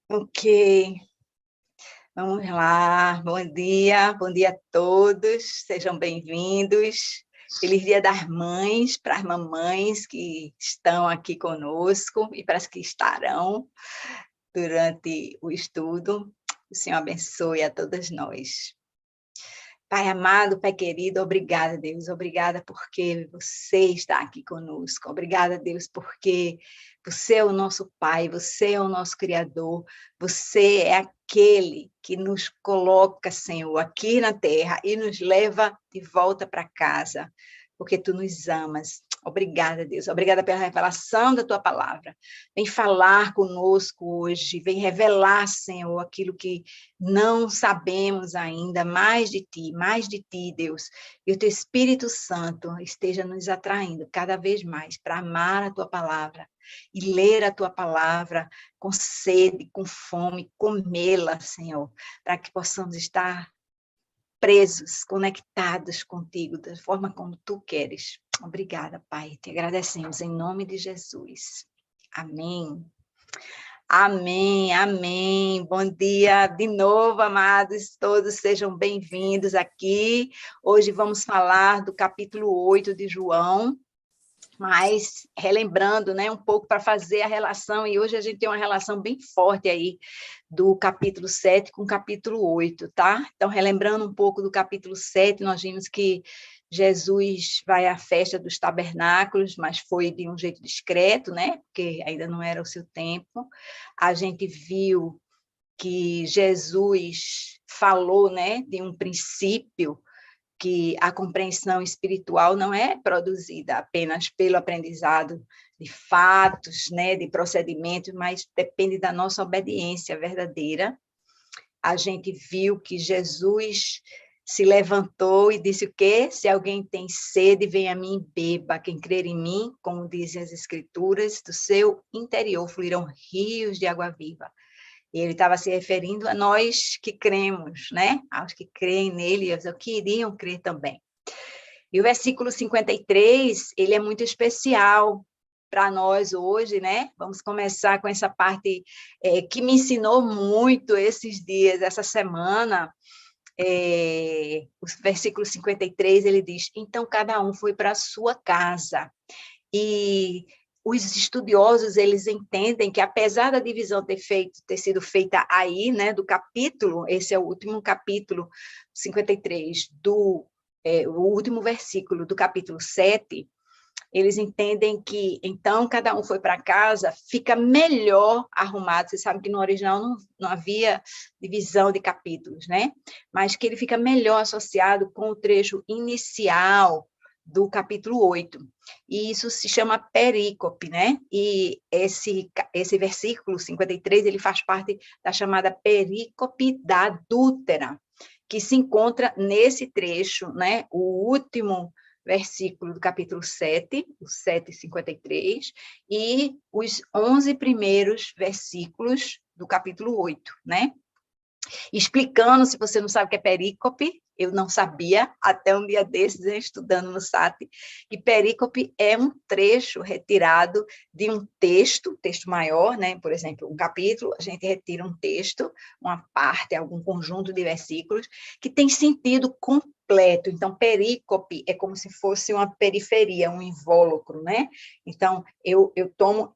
Ok, vamos lá. Bom dia a todos, sejam bem-vindos. Feliz Dia das Mães para as mamães que estão aqui conosco e para as que estarão durante o estudo. O Senhor abençoe a todas nós. Pai amado, Pai querido, obrigada, Deus. Obrigada porque você está aqui conosco. Obrigada, Deus, porque você é o nosso Pai, você é o nosso Criador, você é aquele que nos coloca, Senhor, aqui na terra e nos leva de volta para casa, porque tu nos amas. Obrigada, Deus. Obrigada pela revelação da tua palavra. Vem falar conosco hoje, vem revelar, Senhor, aquilo que não sabemos ainda, mais de Ti, Deus. E o Teu Espírito Santo esteja nos atraindo cada vez mais para amar a Tua palavra e ler a Tua palavra com sede, com fome, comê-la, Senhor, para que possamos estar presos, conectados contigo, da forma como Tu queres. Obrigada, Pai. Te agradecemos em nome de Jesus. Amém. Amém, amém. Bom dia de novo, amados. Todos sejam bem-vindos aqui. Hoje vamos falar do capítulo 8 de João, mas relembrando, né, um pouco para fazer a relação, e hoje a gente tem uma relação bem forte aí do capítulo 7 com o capítulo 8, tá? Então, relembrando um pouco do capítulo 7, nós vimos que Jesus vai à festa dos tabernáculos, mas foi de um jeito discreto, né? Porque ainda não era o seu tempo. A gente viu que Jesus falou, né, de um princípio que a compreensão espiritual não é produzida apenas pelo aprendizado de fatos, né, de procedimentos, mas depende da nossa obediência verdadeira. A gente viu que Jesus se levantou e disse o quê? Se alguém tem sede, venha a mim e beba. Quem crer em mim, como dizem as Escrituras, do seu interior fluirão rios de água viva. E ele estava se referindo a nós que cremos, né? Aos que creem nele, aos que iriam crer também. E o versículo 53, ele é muito especial para nós hoje, né? Vamos começar com essa parte que me ensinou muito esses dias, essa semana. O versículo 53, ele diz, então cada um foi para a sua casa. E os estudiosos, eles entendem que, apesar da divisão ter sido feita aí, né, do capítulo, esse é o último capítulo, 53, o último versículo do capítulo 7, eles entendem que, então, cada um foi para casa, fica melhor arrumado. Você sabe que no original não havia divisão de capítulos, né? Mas que ele fica melhor associado com o trecho inicial do capítulo 8. E isso se chama perícope, né? E esse versículo 53, ele faz parte da chamada perícope da adúltera, que se encontra nesse trecho, né? O último versículo do capítulo 7, o 7:53, e os 11 primeiros versículos do capítulo 8, né? Explicando, se você não sabe o que é perícope, eu não sabia, até um dia desses, estudando no SAT, que perícope é um trecho retirado de um texto maior, né? Por exemplo, um capítulo, a gente retira um texto, uma parte, algum conjunto de versículos, que tem sentido completo. Então, perícope é como se fosse uma periferia, um invólucro, né? Então, eu tomo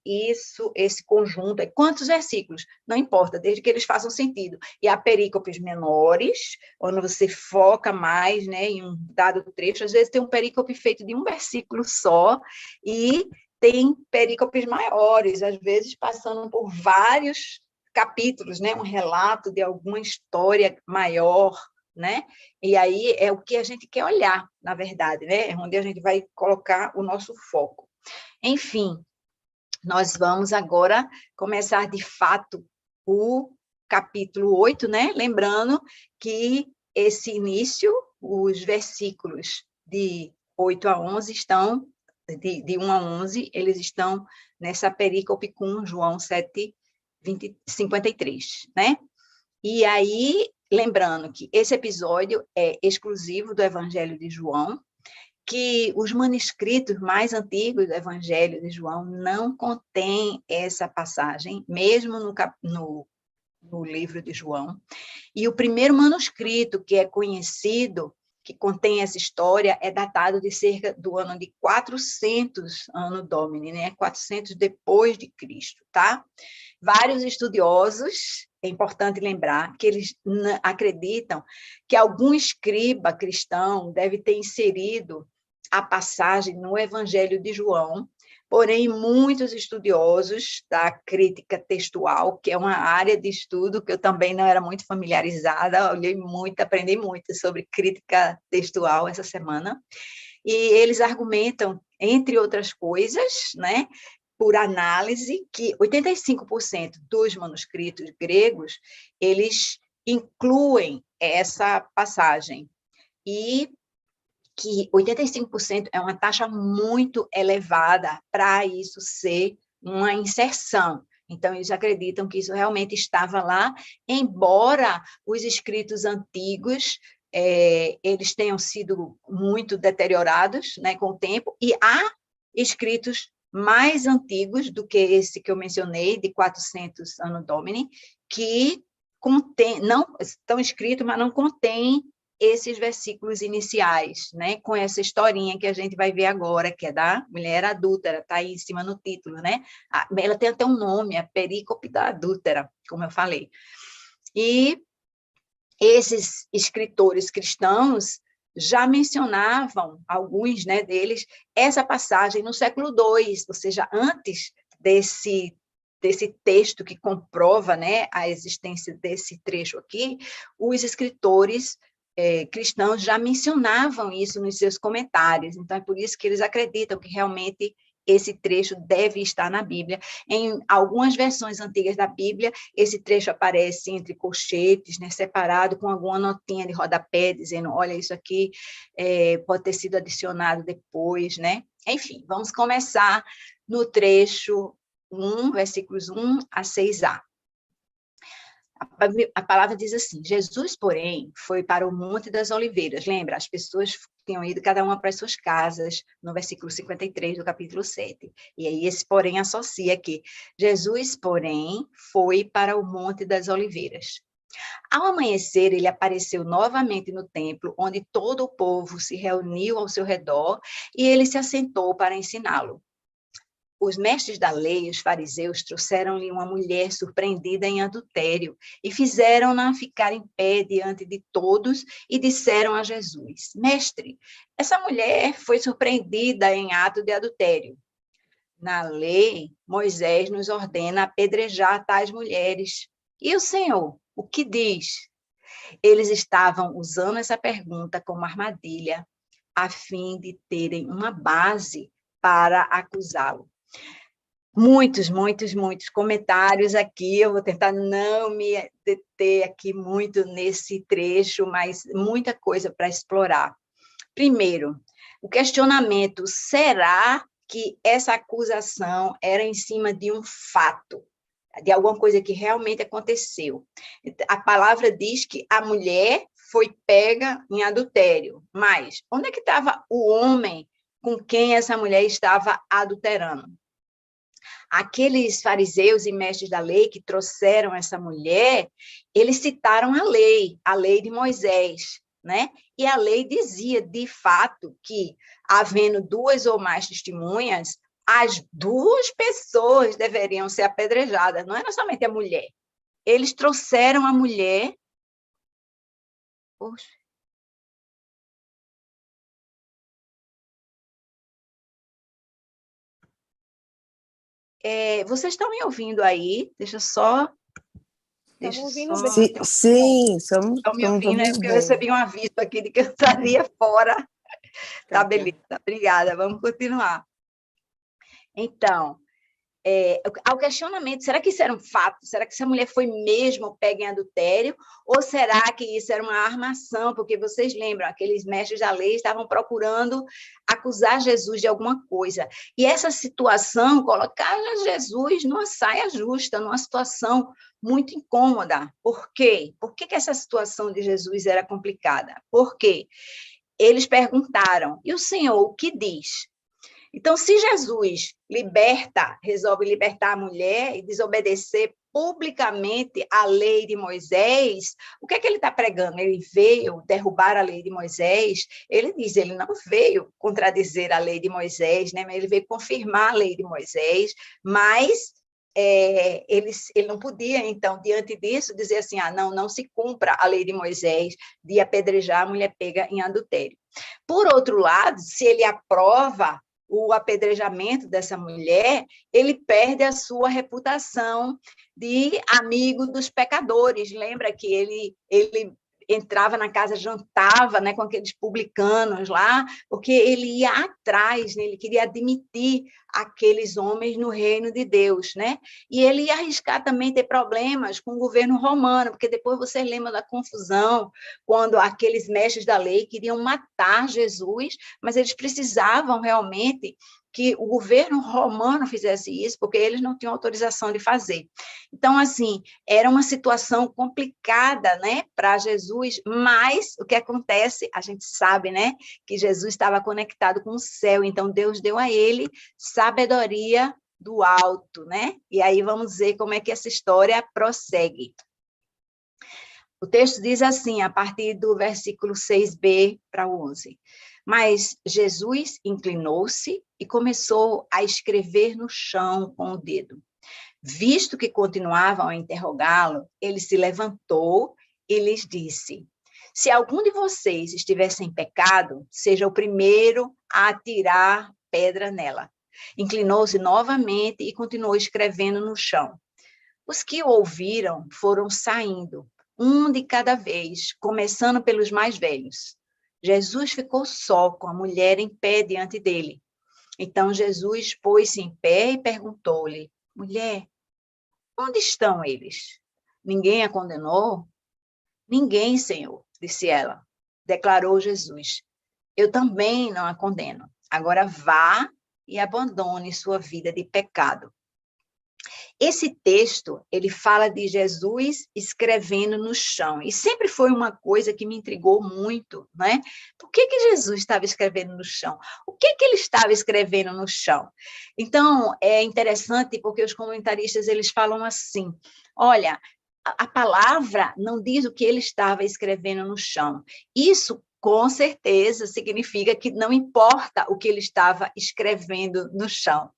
esse conjunto, quantos versículos? Não importa, desde que eles façam sentido. E há perícopes menores, quando você foca mais, né, em um dado trecho, às vezes tem um perícope feito de um versículo só, e tem perícopes maiores, às vezes passando por vários capítulos, né, um relato de alguma história maior, né? E aí é o que a gente quer olhar, na verdade, né? É onde a gente vai colocar o nosso foco. Enfim, nós vamos agora começar, de fato, o capítulo 8, né? Lembrando que esse início, os versículos de 8 a 11 estão, de 1 a 11, eles estão nessa perícope com João 7, 53, né? E aí, lembrando que esse episódio é exclusivo do Evangelho de João, que os manuscritos mais antigos do Evangelho de João não contêm essa passagem, mesmo no no livro de João. E o primeiro manuscrito que é conhecido, que contém essa história, é datado de cerca do ano de 400 Anno Domini, né? 400 depois de Cristo, tá? Vários estudiosos, é importante lembrar, que eles acreditam que algum escriba cristão deve ter inserido a passagem no Evangelho de João, porém, muitos estudiosos da crítica textual, que é uma área de estudo que eu também não era muito familiarizada, olhei muito, aprendi muito sobre crítica textual essa semana, e eles argumentam, entre outras coisas, né, por análise, que 85% dos manuscritos gregos, eles incluem essa passagem, e que 85% é uma taxa muito elevada para isso ser uma inserção. Então, eles acreditam que isso realmente estava lá, embora os escritos antigos eles tenham sido muito deteriorados, né, com o tempo, e há escritos mais antigos do que esse que eu mencionei, de 400 Anno Domini, que não estão escritos, mas não contêm esses versículos iniciais, né, com essa historinha que a gente vai ver agora, que é da mulher adúltera, está aí em cima no título, né? Ela tem até um nome, a perícope da adúltera, como eu falei. E esses escritores cristãos já mencionavam, alguns, né, deles, essa passagem no século II, ou seja, antes desse texto que comprova, né, a existência desse trecho aqui, os escritores cristãos já mencionavam isso nos seus comentários, então é por isso que eles acreditam que realmente esse trecho deve estar na Bíblia. Em algumas versões antigas da Bíblia, esse trecho aparece entre colchetes, né, separado com alguma notinha de rodapé, dizendo, olha, isso aqui pode ter sido adicionado depois, né? Enfim, vamos começar no trecho 1, versículos 1 a 6a. A palavra diz assim, Jesus, porém, foi para o Monte das Oliveiras. Lembra, as pessoas tinham ido cada uma para as suas casas, no versículo 53 do capítulo 7. E aí esse porém associa aqui. Jesus, porém, foi para o Monte das Oliveiras. Ao amanhecer, ele apareceu novamente no templo, onde todo o povo se reuniu ao seu redor, e ele se assentou para ensiná-lo. Os mestres da lei, os fariseus, trouxeram-lhe uma mulher surpreendida em adultério e fizeram-na ficar em pé diante de todos e disseram a Jesus, mestre, essa mulher foi surpreendida em ato de adultério. Na lei, Moisés nos ordena apedrejar tais mulheres. E o Senhor, o que diz? Eles estavam usando essa pergunta como armadilha, a fim de terem uma base para acusá-lo. Muitos comentários aqui, eu vou tentar não me deter aqui muito nesse trecho, mas muita coisa para explorar. Primeiro, o questionamento, será que essa acusação era em cima de um fato, de alguma coisa que realmente aconteceu? A palavra diz que a mulher foi pega em adultério, mas onde é que estava o homem com quem essa mulher estava adulterando? Aqueles fariseus e mestres da lei que trouxeram essa mulher, eles citaram a lei de Moisés, né? E a lei dizia, de fato, que, havendo duas ou mais testemunhas, as duas pessoas deveriam ser apedrejadas, não era somente a mulher. Eles trouxeram a mulher... Poxa. Vocês estão me ouvindo aí? Deixa só... Sim, estamos me ouvindo, né? Porque eu recebi um aviso aqui de que eu estaria fora. Tá, beleza. Obrigada. Vamos continuar. Então, ao questionamento, será que isso era um fato? Será que essa mulher foi mesmo pega em adultério? Ou será que isso era uma armação? Porque vocês lembram, aqueles mestres da lei estavam procurando acusar Jesus de alguma coisa. E essa situação colocava Jesus numa saia justa, numa situação muito incômoda. Por quê? Por que essa situação de Jesus era complicada? Por quê? Eles perguntaram, e o Senhor o que diz? Então, se Jesus resolve libertar a mulher e desobedecer publicamente a lei de Moisés, o que é que ele está pregando? Ele veio derrubar a lei de Moisés? Ele diz, ele não veio contradizer a lei de Moisés, né? Ele veio confirmar a lei de Moisés, mas ele não podia, então, diante disso, dizer assim, não se cumpra a lei de Moisés de apedrejar a mulher pega em adultério. Por outro lado, se ele aprova o apedrejamento dessa mulher, ele perde a sua reputação de amigo dos pecadores. Lembra que ele entrava na casa, jantava, né, com aqueles publicanos lá, porque ele ia atrás, né, ele queria admitir aqueles homens no reino de Deus, né? E ele ia arriscar também ter problemas com o governo romano, porque depois você lembra da confusão, quando aqueles mestres da lei queriam matar Jesus, mas eles precisavam realmente que o governo romano fizesse isso, porque eles não tinham autorização de fazer. Então, assim, era uma situação complicada, né, para Jesus, mas o que acontece, a gente sabe, né, que Jesus estava conectado com o céu, então Deus deu a ele sabedoria do alto, né? E aí vamos ver como é que essa história prossegue. O texto diz assim, a partir do versículo 6b para o 11. Mas Jesus inclinou-se e começou a escrever no chão com o dedo. Visto que continuavam a interrogá-lo, ele se levantou e lhes disse, se algum de vocês estiver sem pecado, seja o primeiro a atirar pedra nela. Inclinou-se novamente e continuou escrevendo no chão. Os que o ouviram foram saindo, um de cada vez, começando pelos mais velhos. Jesus ficou só, com a mulher em pé diante dele. Então Jesus pôs-se em pé e perguntou-lhe, mulher, onde estão eles? Ninguém a condenou? Ninguém, Senhor, disse ela. Declarou Jesus, eu também não a condeno. Agora vá e abandone sua vida de pecado. Esse texto, ele fala de Jesus escrevendo no chão, e sempre foi uma coisa que me intrigou muito, né? Por que Jesus estava escrevendo no chão? O que ele estava escrevendo no chão? Então, é interessante porque os comentaristas, eles falam assim, olha, a palavra não diz o que ele estava escrevendo no chão. Isso, com certeza, significa que não importa o que ele estava escrevendo no chão,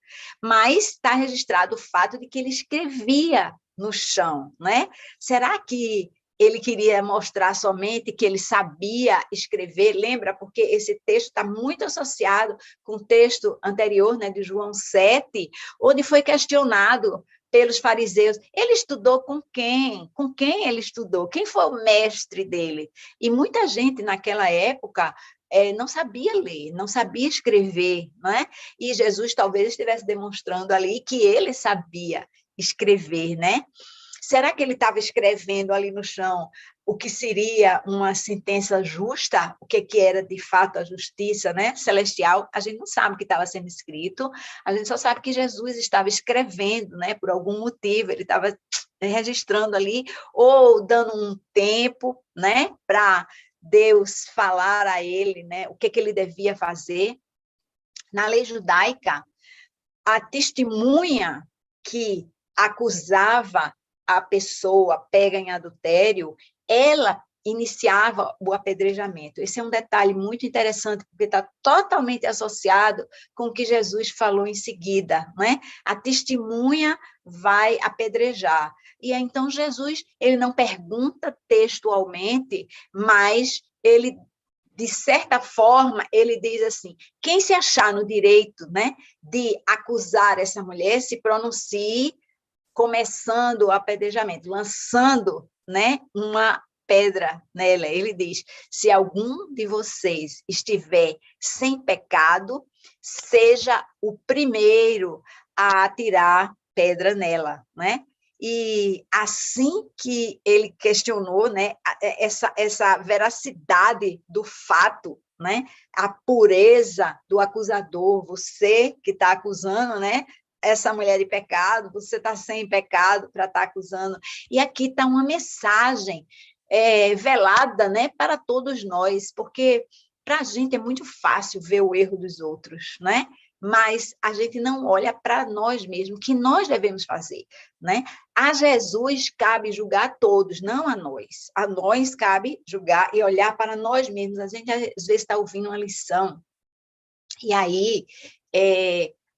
mas está registrado o fato de que ele escrevia no chão, né? Será que ele queria mostrar somente que ele sabia escrever? Lembra? Porque esse texto está muito associado com o texto anterior, né, de João 7, onde foi questionado pelos fariseus, ele estudou com quem? Com quem ele estudou? Quem foi o mestre dele? E muita gente naquela época não sabia ler, não sabia escrever, não é? E Jesus talvez estivesse demonstrando ali que ele sabia escrever, né? Será que ele estava escrevendo ali no chão o que seria uma sentença justa? O que era de fato a justiça, né, celestial? A gente não sabe o que estava sendo escrito, a gente só sabe que Jesus estava escrevendo, né, por algum motivo, ele estava registrando ali, ou dando um tempo, né, para Deus falar a ele, né, o que ele devia fazer. Na lei judaica, a testemunha que acusava a pessoa pega em adultério, ela iniciava o apedrejamento. Esse é um detalhe muito interessante, porque está totalmente associado com o que Jesus falou em seguida, né? A testemunha vai apedrejar. E aí, então, Jesus, ele não pergunta textualmente, mas ele, de certa forma, ele diz assim, quem se achar no direito, né, de acusar essa mulher, se pronuncie começando o apedrejamento, lançando, né, uma pedra nela. Ele diz, se algum de vocês estiver sem pecado, seja o primeiro a atirar pedra nela, né? E assim que ele questionou, né, essa veracidade do fato, né, a pureza do acusador, você que está acusando, né, essa mulher de pecado, você está sem pecado para estar acusando. E aqui está uma mensagem velada, né, para todos nós, porque para a gente é muito fácil ver o erro dos outros, né? mas a gente não olha para nós mesmos, o que nós devemos fazer, né? A Jesus cabe julgar todos, não a nós. A nós cabe julgar e olhar para nós mesmos. A gente, às vezes, está ouvindo uma lição, e aí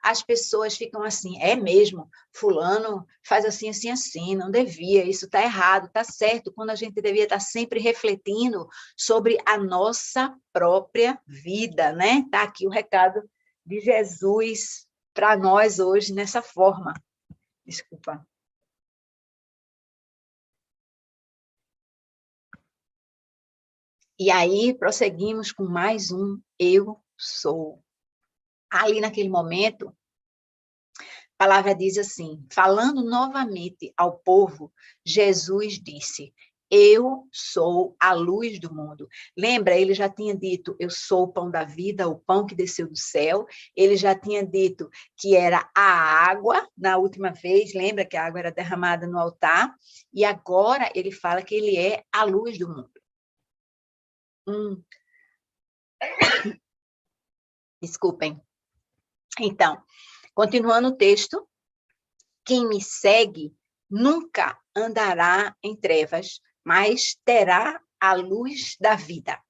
as pessoas ficam assim, é mesmo, fulano faz assim, assim, assim, não devia, isso está errado, está certo, quando a gente devia estar sempre refletindo sobre a nossa própria vida, né? Está aqui o recado de Jesus para nós hoje, nessa forma. Desculpa. E aí, prosseguimos com mais um Eu Sou. Ali, naquele momento, a palavra diz assim, falando novamente ao povo, Jesus disse, eu sou a luz do mundo. Lembra, ele já tinha dito, eu sou o pão da vida, o pão que desceu do céu. Ele já tinha dito que era a água, na última vez, lembra que a água era derramada no altar? E agora ele fala que ele é a luz do mundo. Desculpem. Então, continuando o texto, quem me segue nunca andará em trevas, mas terá a luz da vida.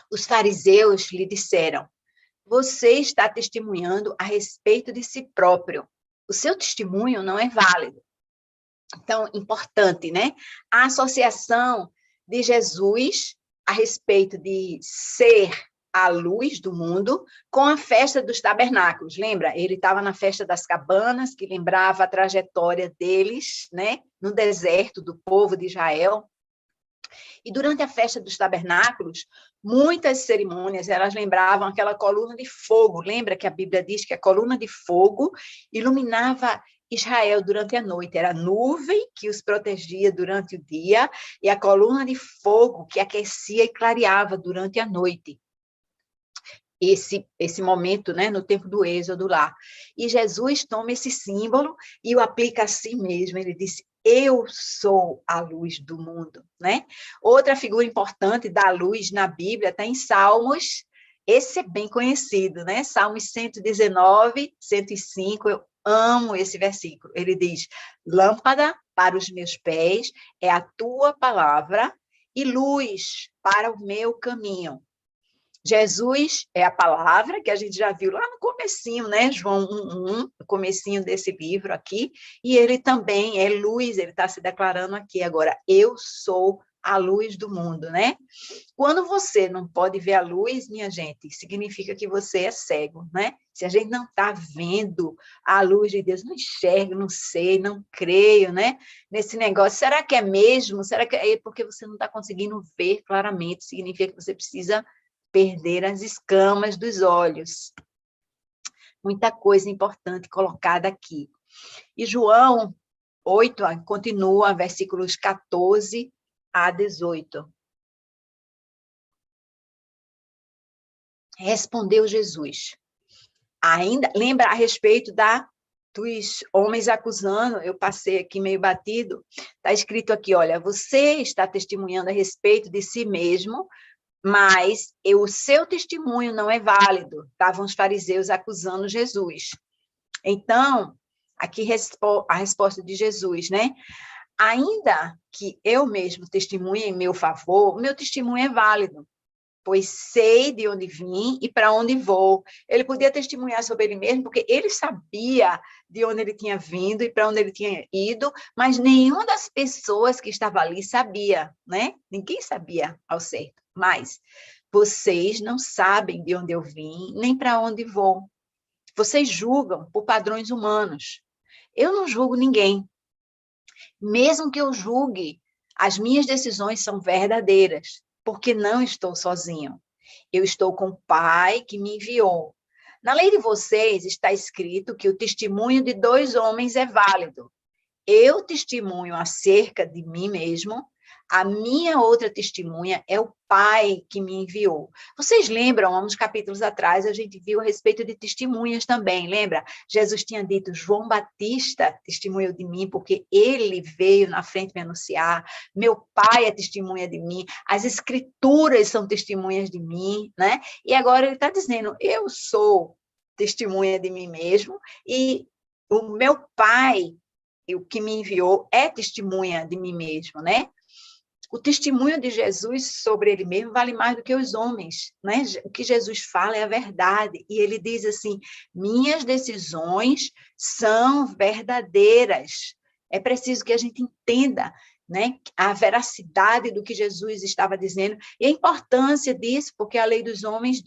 Os fariseus lhe disseram, você está testemunhando a respeito de si próprio. O seu testemunho não é válido. Então, importante, né? A associação de Jesus a respeito de ser a luz do mundo com a festa dos tabernáculos. Lembra? Ele estava na festa das cabanas, que lembrava a trajetória deles, né? No deserto do povo de Israel. E durante a festa dos tabernáculos, muitas cerimônias, elas lembravam aquela coluna de fogo. Lembra que a Bíblia diz que a coluna de fogo iluminava Israel durante a noite? Era a nuvem que os protegia durante o dia e a coluna de fogo que aquecia e clareava durante a noite. Esse momento, né, no tempo do Êxodo lá. E Jesus toma esse símbolo e o aplica a si mesmo. Ele disse, eu sou a luz do mundo, né? Outra figura importante da luz na Bíblia está em Salmos, esse é bem conhecido, né? Salmos 119, 105, eu amo esse versículo. Ele diz, lâmpada para os meus pés é a tua palavra e luz para o meu caminho. Jesus é a palavra, que a gente já viu lá no comecinho, né? João 1:1, no comecinho desse livro aqui, e ele também é luz, ele está se declarando aqui agora, eu sou a luz do mundo, né? Quando você não pode ver a luz, minha gente, significa que você é cego, né? Se a gente não está vendo a luz de Deus, não enxergo, não sei, não creio, né? Nesse negócio, será que é mesmo? Será que é porque você não está conseguindo ver claramente? Significa que você precisa perder as escamas dos olhos. Muita coisa importante colocada aqui. E João 8, continua, versículos 14 a 18. Respondeu Jesus. Ainda, lembra a respeito dos homens acusando, eu passei aqui meio batido, está escrito aqui, olha, você está testemunhando a respeito de si mesmo, mas o seu testemunho não é válido. Estavam os fariseus acusando Jesus. Então, aqui a resposta de Jesus, né? Ainda que eu mesmo testemunhe em meu favor, meu testemunho é válido, pois sei de onde vim e para onde vou. Ele podia testemunhar sobre ele mesmo, porque ele sabia de onde ele tinha vindo e para onde ele tinha ido, mas nenhuma das pessoas que estava ali sabia, né? Ninguém sabia ao certo. Mas vocês não sabem de onde eu vim, nem para onde vou. Vocês julgam por padrões humanos. Eu não julgo ninguém. Mesmo que eu julgue, as minhas decisões são verdadeiras, porque não estou sozinho. Eu estou com o Pai que me enviou. Na lei de vocês está escrito que o testemunho de 2 homens é válido. Eu testemunho acerca de mim mesmo, a minha outra testemunha é o Pai que me enviou. Vocês lembram, há uns capítulos atrás, a gente viu a respeito de testemunhas também, lembra? Jesus tinha dito, João Batista testemunhou de mim, porque ele veio na frente me anunciar, meu Pai é testemunha de mim, as Escrituras são testemunhas de mim, né? E agora ele está dizendo, eu sou testemunha de mim mesmo, e o meu Pai, o que me enviou, é testemunha de mim mesmo, né? O testemunho de Jesus sobre ele mesmo vale mais do que os homens, né? O que Jesus fala é a verdade, e ele diz assim: minhas decisões são verdadeiras. É preciso que a gente entenda, né, a veracidade do que Jesus estava dizendo e a importância disso, porque a lei dos homens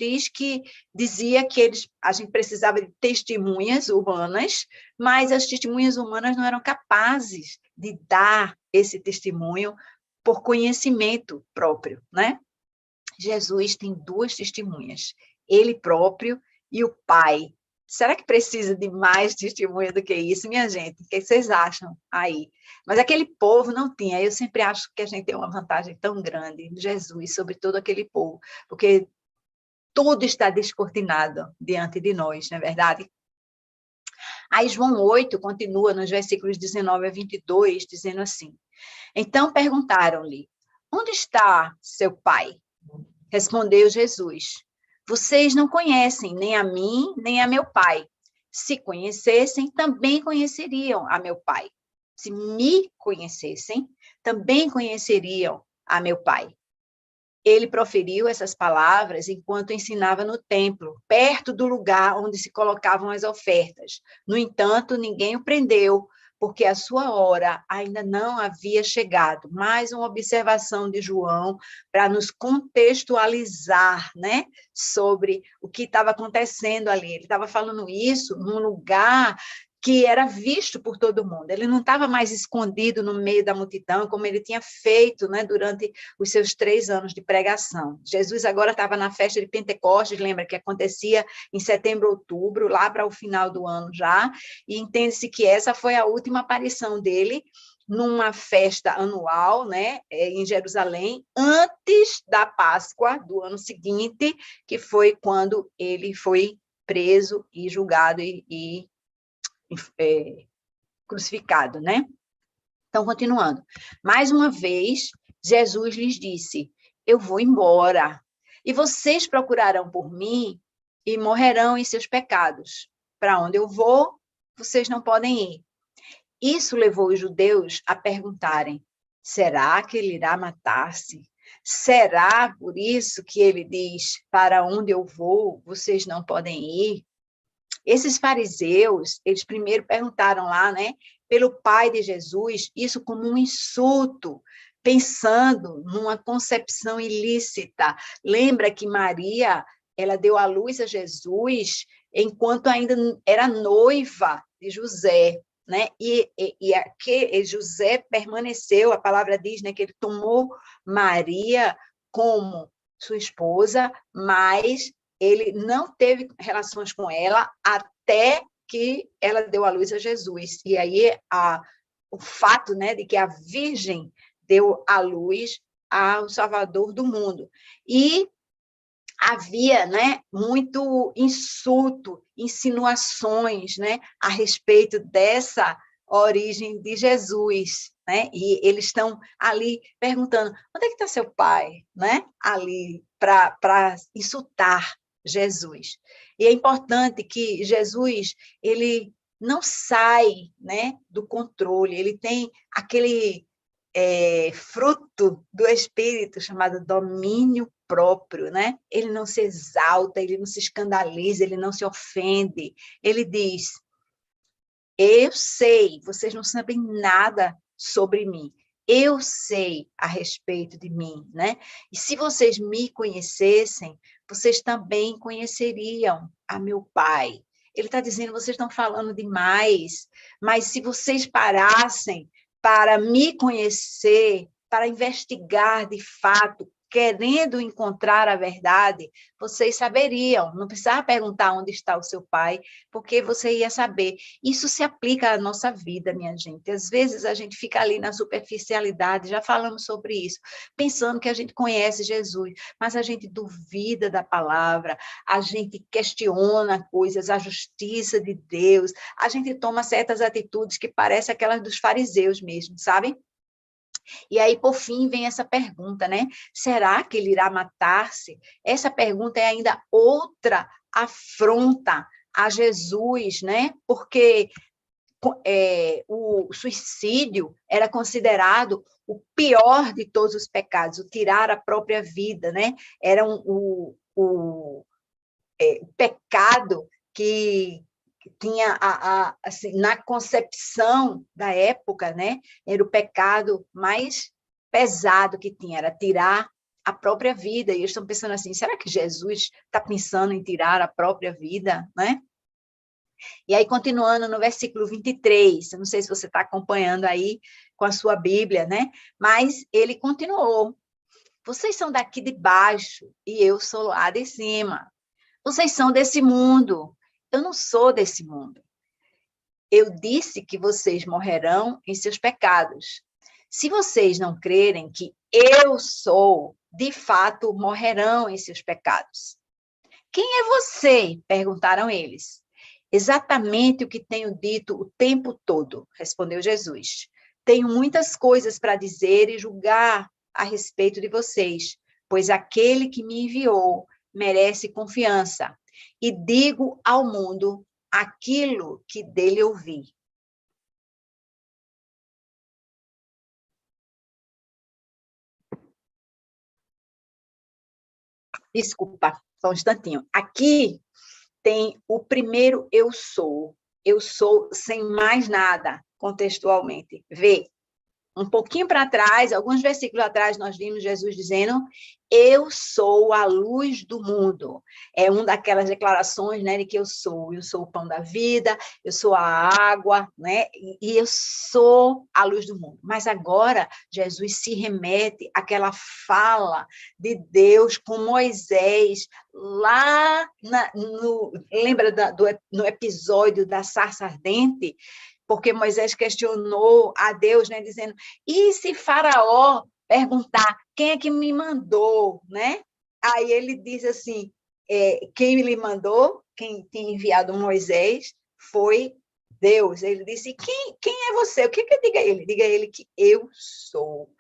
dizia que a gente precisava de testemunhas humanas, mas as testemunhas humanas não eram capazes de dar esse testemunho por conhecimento próprio, né? Jesus tem duas testemunhas, ele próprio e o Pai. Será que precisa de mais testemunha do que isso, minha gente? O que vocês acham aí? Mas aquele povo não tinha. Eu sempre acho que a gente tem uma vantagem tão grande, Jesus, sobre todo aquele povo, porque tudo está descortinado diante de nós, não é verdade? Aí João 8 continua nos versículos 19 a 22, dizendo assim: então perguntaram-lhe: onde está seu pai? Respondeu Jesus: vocês não conhecem nem a mim, nem a meu pai. Se conhecessem, também conheceriam a meu pai. Se me conhecessem, também conheceriam a meu pai. Ele proferiu essas palavras enquanto ensinava no templo, perto do lugar onde se colocavam as ofertas. No entanto, ninguém o prendeu, porque a sua hora ainda não havia chegado. Mais uma observação de João para nos contextualizar, né, sobre o que estava acontecendo ali. Ele estava falando isso num lugar que era visto por todo mundo. Ele não estava mais escondido no meio da multidão, como ele tinha feito, né, durante os seus 3 anos de pregação. Jesus agora estava na festa de Pentecostes, lembra que acontecia em setembro, outubro, lá para o final do ano já, e entende-se que essa foi a última aparição dele numa festa anual, né, em Jerusalém, antes da Páscoa do ano seguinte, que foi quando ele foi preso e julgado e crucificado, né? Então, continuando. Mais uma vez, Jesus lhes disse: eu vou embora, e vocês procurarão por mim e morrerão em seus pecados. Para onde eu vou, vocês não podem ir. Isso levou os judeus a perguntarem: será que ele irá matar-se? Será por isso que ele diz: para onde eu vou, vocês não podem ir? Esses fariseus, eles primeiro perguntaram lá, né, pelo pai de Jesus, isso como um insulto, pensando numa concepção ilícita. Lembra que Maria, ela deu à luz a Jesus enquanto ainda era noiva de José, né? E José permaneceu, a palavra diz, né, que ele tomou Maria como sua esposa, mas ele não teve relações com ela até que ela deu à luz a Jesus. E aí o fato, né, de que a Virgem deu à luz ao Salvador do mundo. E havia, né, muito insulto, insinuações, né, a respeito dessa origem de Jesus, né? E eles estão ali perguntando: onde é que está seu pai, né? Ali para insultar Jesus. E é importante que Jesus, ele não sai, né, do controle, ele tem aquele fruto do Espírito chamado domínio próprio, né? Ele não se exalta, ele não se escandaliza, ele não se ofende. Ele diz: eu sei, vocês não sabem nada sobre mim. Eu sei a respeito de mim, né? E se vocês me conhecessem, vocês também conheceriam a meu Pai. Ele está dizendo: vocês estão falando demais, mas se vocês parassem para me conhecer, para investigar de fato, querendo encontrar a verdade, vocês saberiam, não precisava perguntar onde está o seu pai, porque você ia saber. Isso se aplica à nossa vida, minha gente. Às vezes a gente fica ali na superficialidade, já falamos sobre isso, pensando que a gente conhece Jesus, mas a gente duvida da palavra, a gente questiona coisas, a justiça de Deus, a gente toma certas atitudes que parecem aquelas dos fariseus mesmo, sabe? E aí, por fim, vem essa pergunta, né? Será que ele irá matar-se? Essa pergunta é ainda outra afronta a Jesus, né? Porque o suicídio era considerado o pior de todos os pecados, o tirar a própria vida, né? Era o pecado que tinha, assim, na concepção da época, né? Era o pecado mais pesado que tinha, era tirar a própria vida. E eles estão pensando assim, será que Jesus está pensando em tirar a própria vida, né? E aí, continuando no versículo 23, eu não sei se você está acompanhando aí com a sua Bíblia, né? Mas ele continuou. Vocês são daqui de baixo e eu sou lá de cima. Vocês são desse mundo. Eu não sou desse mundo. Eu disse que vocês morrerão em seus pecados. Se vocês não crerem que eu sou, de fato morrerão em seus pecados. Quem é você? Perguntaram eles. Exatamente o que tenho dito o tempo todo, respondeu Jesus. Tenho muitas coisas para dizer e julgar a respeito de vocês, pois aquele que me enviou merece confiança. E digo ao mundo aquilo que dele ouvi. Desculpa, só um instantinho. Aqui tem o primeiro eu sou. Eu sou sem mais nada, contextualmente. Vê, um pouquinho para trás, alguns versículos atrás, nós vimos Jesus dizendo, eu sou a luz do mundo. É uma daquelas declarações, né, de que eu sou o pão da vida, eu sou a água, né, e eu sou a luz do mundo. Mas agora, Jesus se remete àquela fala de Deus com Moisés, lá lembra no episódio da sarça ardente? Porque Moisés questionou a Deus, né, dizendo, e se Faraó perguntar quem é que me mandou, né? Aí ele diz assim, quem lhe mandou, quem tinha enviado Moisés, foi Deus. Ele disse, quem é você? O que eu diga a ele? Diga a ele que eu sou.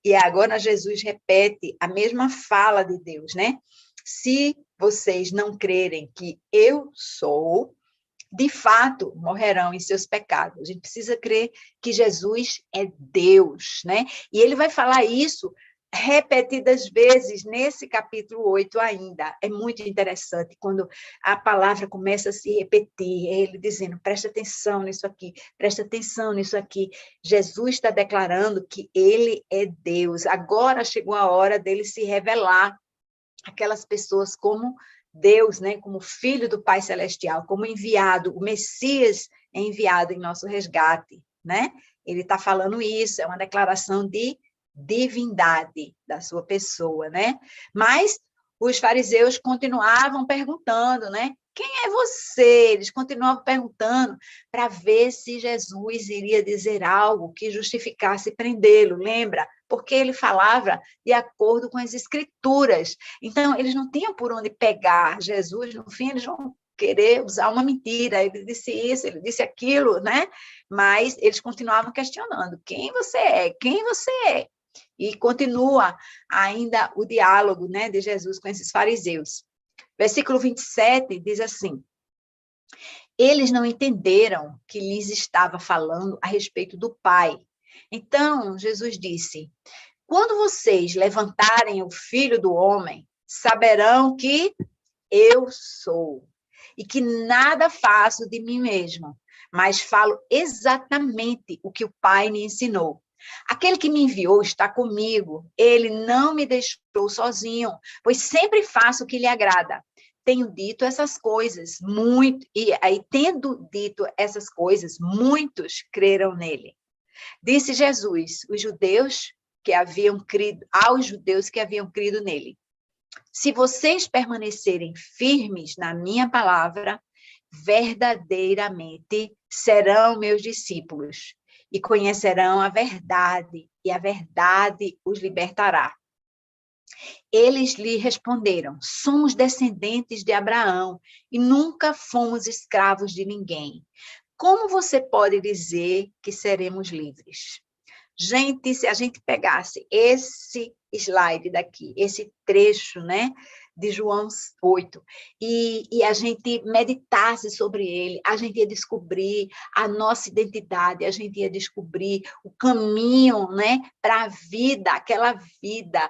E agora Jesus repete a mesma fala de Deus, né? Se vocês não crerem que eu sou, de fato, morrerão em seus pecados. A gente precisa crer que Jesus é Deus, né? E ele vai falar isso repetidas vezes nesse capítulo 8 ainda. É muito interessante quando a palavra começa a se repetir, ele dizendo, presta atenção nisso aqui, presta atenção nisso aqui. Jesus está declarando que ele é Deus. Agora chegou a hora dele se revelar àquelas pessoas como Deus, né, como filho do Pai Celestial, como enviado, o Messias é enviado em nosso resgate, né? Ele está falando isso, é uma declaração de divindade da sua pessoa, né? Mas os fariseus continuavam perguntando, né? Quem é você? Eles continuavam perguntando para ver se Jesus iria dizer algo que justificasse prendê-lo, lembra? Porque ele falava de acordo com as escrituras. Então, eles não tinham por onde pegar Jesus, no fim, eles vão querer usar uma mentira. Ele disse isso, ele disse aquilo, né? Mas eles continuavam questionando: quem você é? Quem você é? E continua ainda o diálogo, né, de Jesus com esses fariseus. Versículo 27 diz assim: eles não entenderam que lhes estava falando a respeito do Pai. Então, Jesus disse: quando vocês levantarem o Filho do Homem, saberão que eu sou, e que nada faço de mim mesmo, mas falo exatamente o que o Pai me ensinou. Aquele que me enviou está comigo, ele não me deixou sozinho, pois sempre faço o que lhe agrada. Tenho dito essas coisas, e aí, tendo dito essas coisas, muitos creram nele. Disse Jesus, aos judeus que haviam crido nele: se vocês permanecerem firmes na minha palavra, verdadeiramente serão meus discípulos e conhecerão a verdade, e a verdade os libertará. Eles lhe responderam: somos descendentes de Abraão e nunca fomos escravos de ninguém. Como você pode dizer que seremos livres? Gente, se a gente pegasse esse slide daqui, esse trecho, né, de João 8, e a gente meditasse sobre ele, a gente ia descobrir a nossa identidade, a gente ia descobrir o caminho, né, para a vida, aquela vida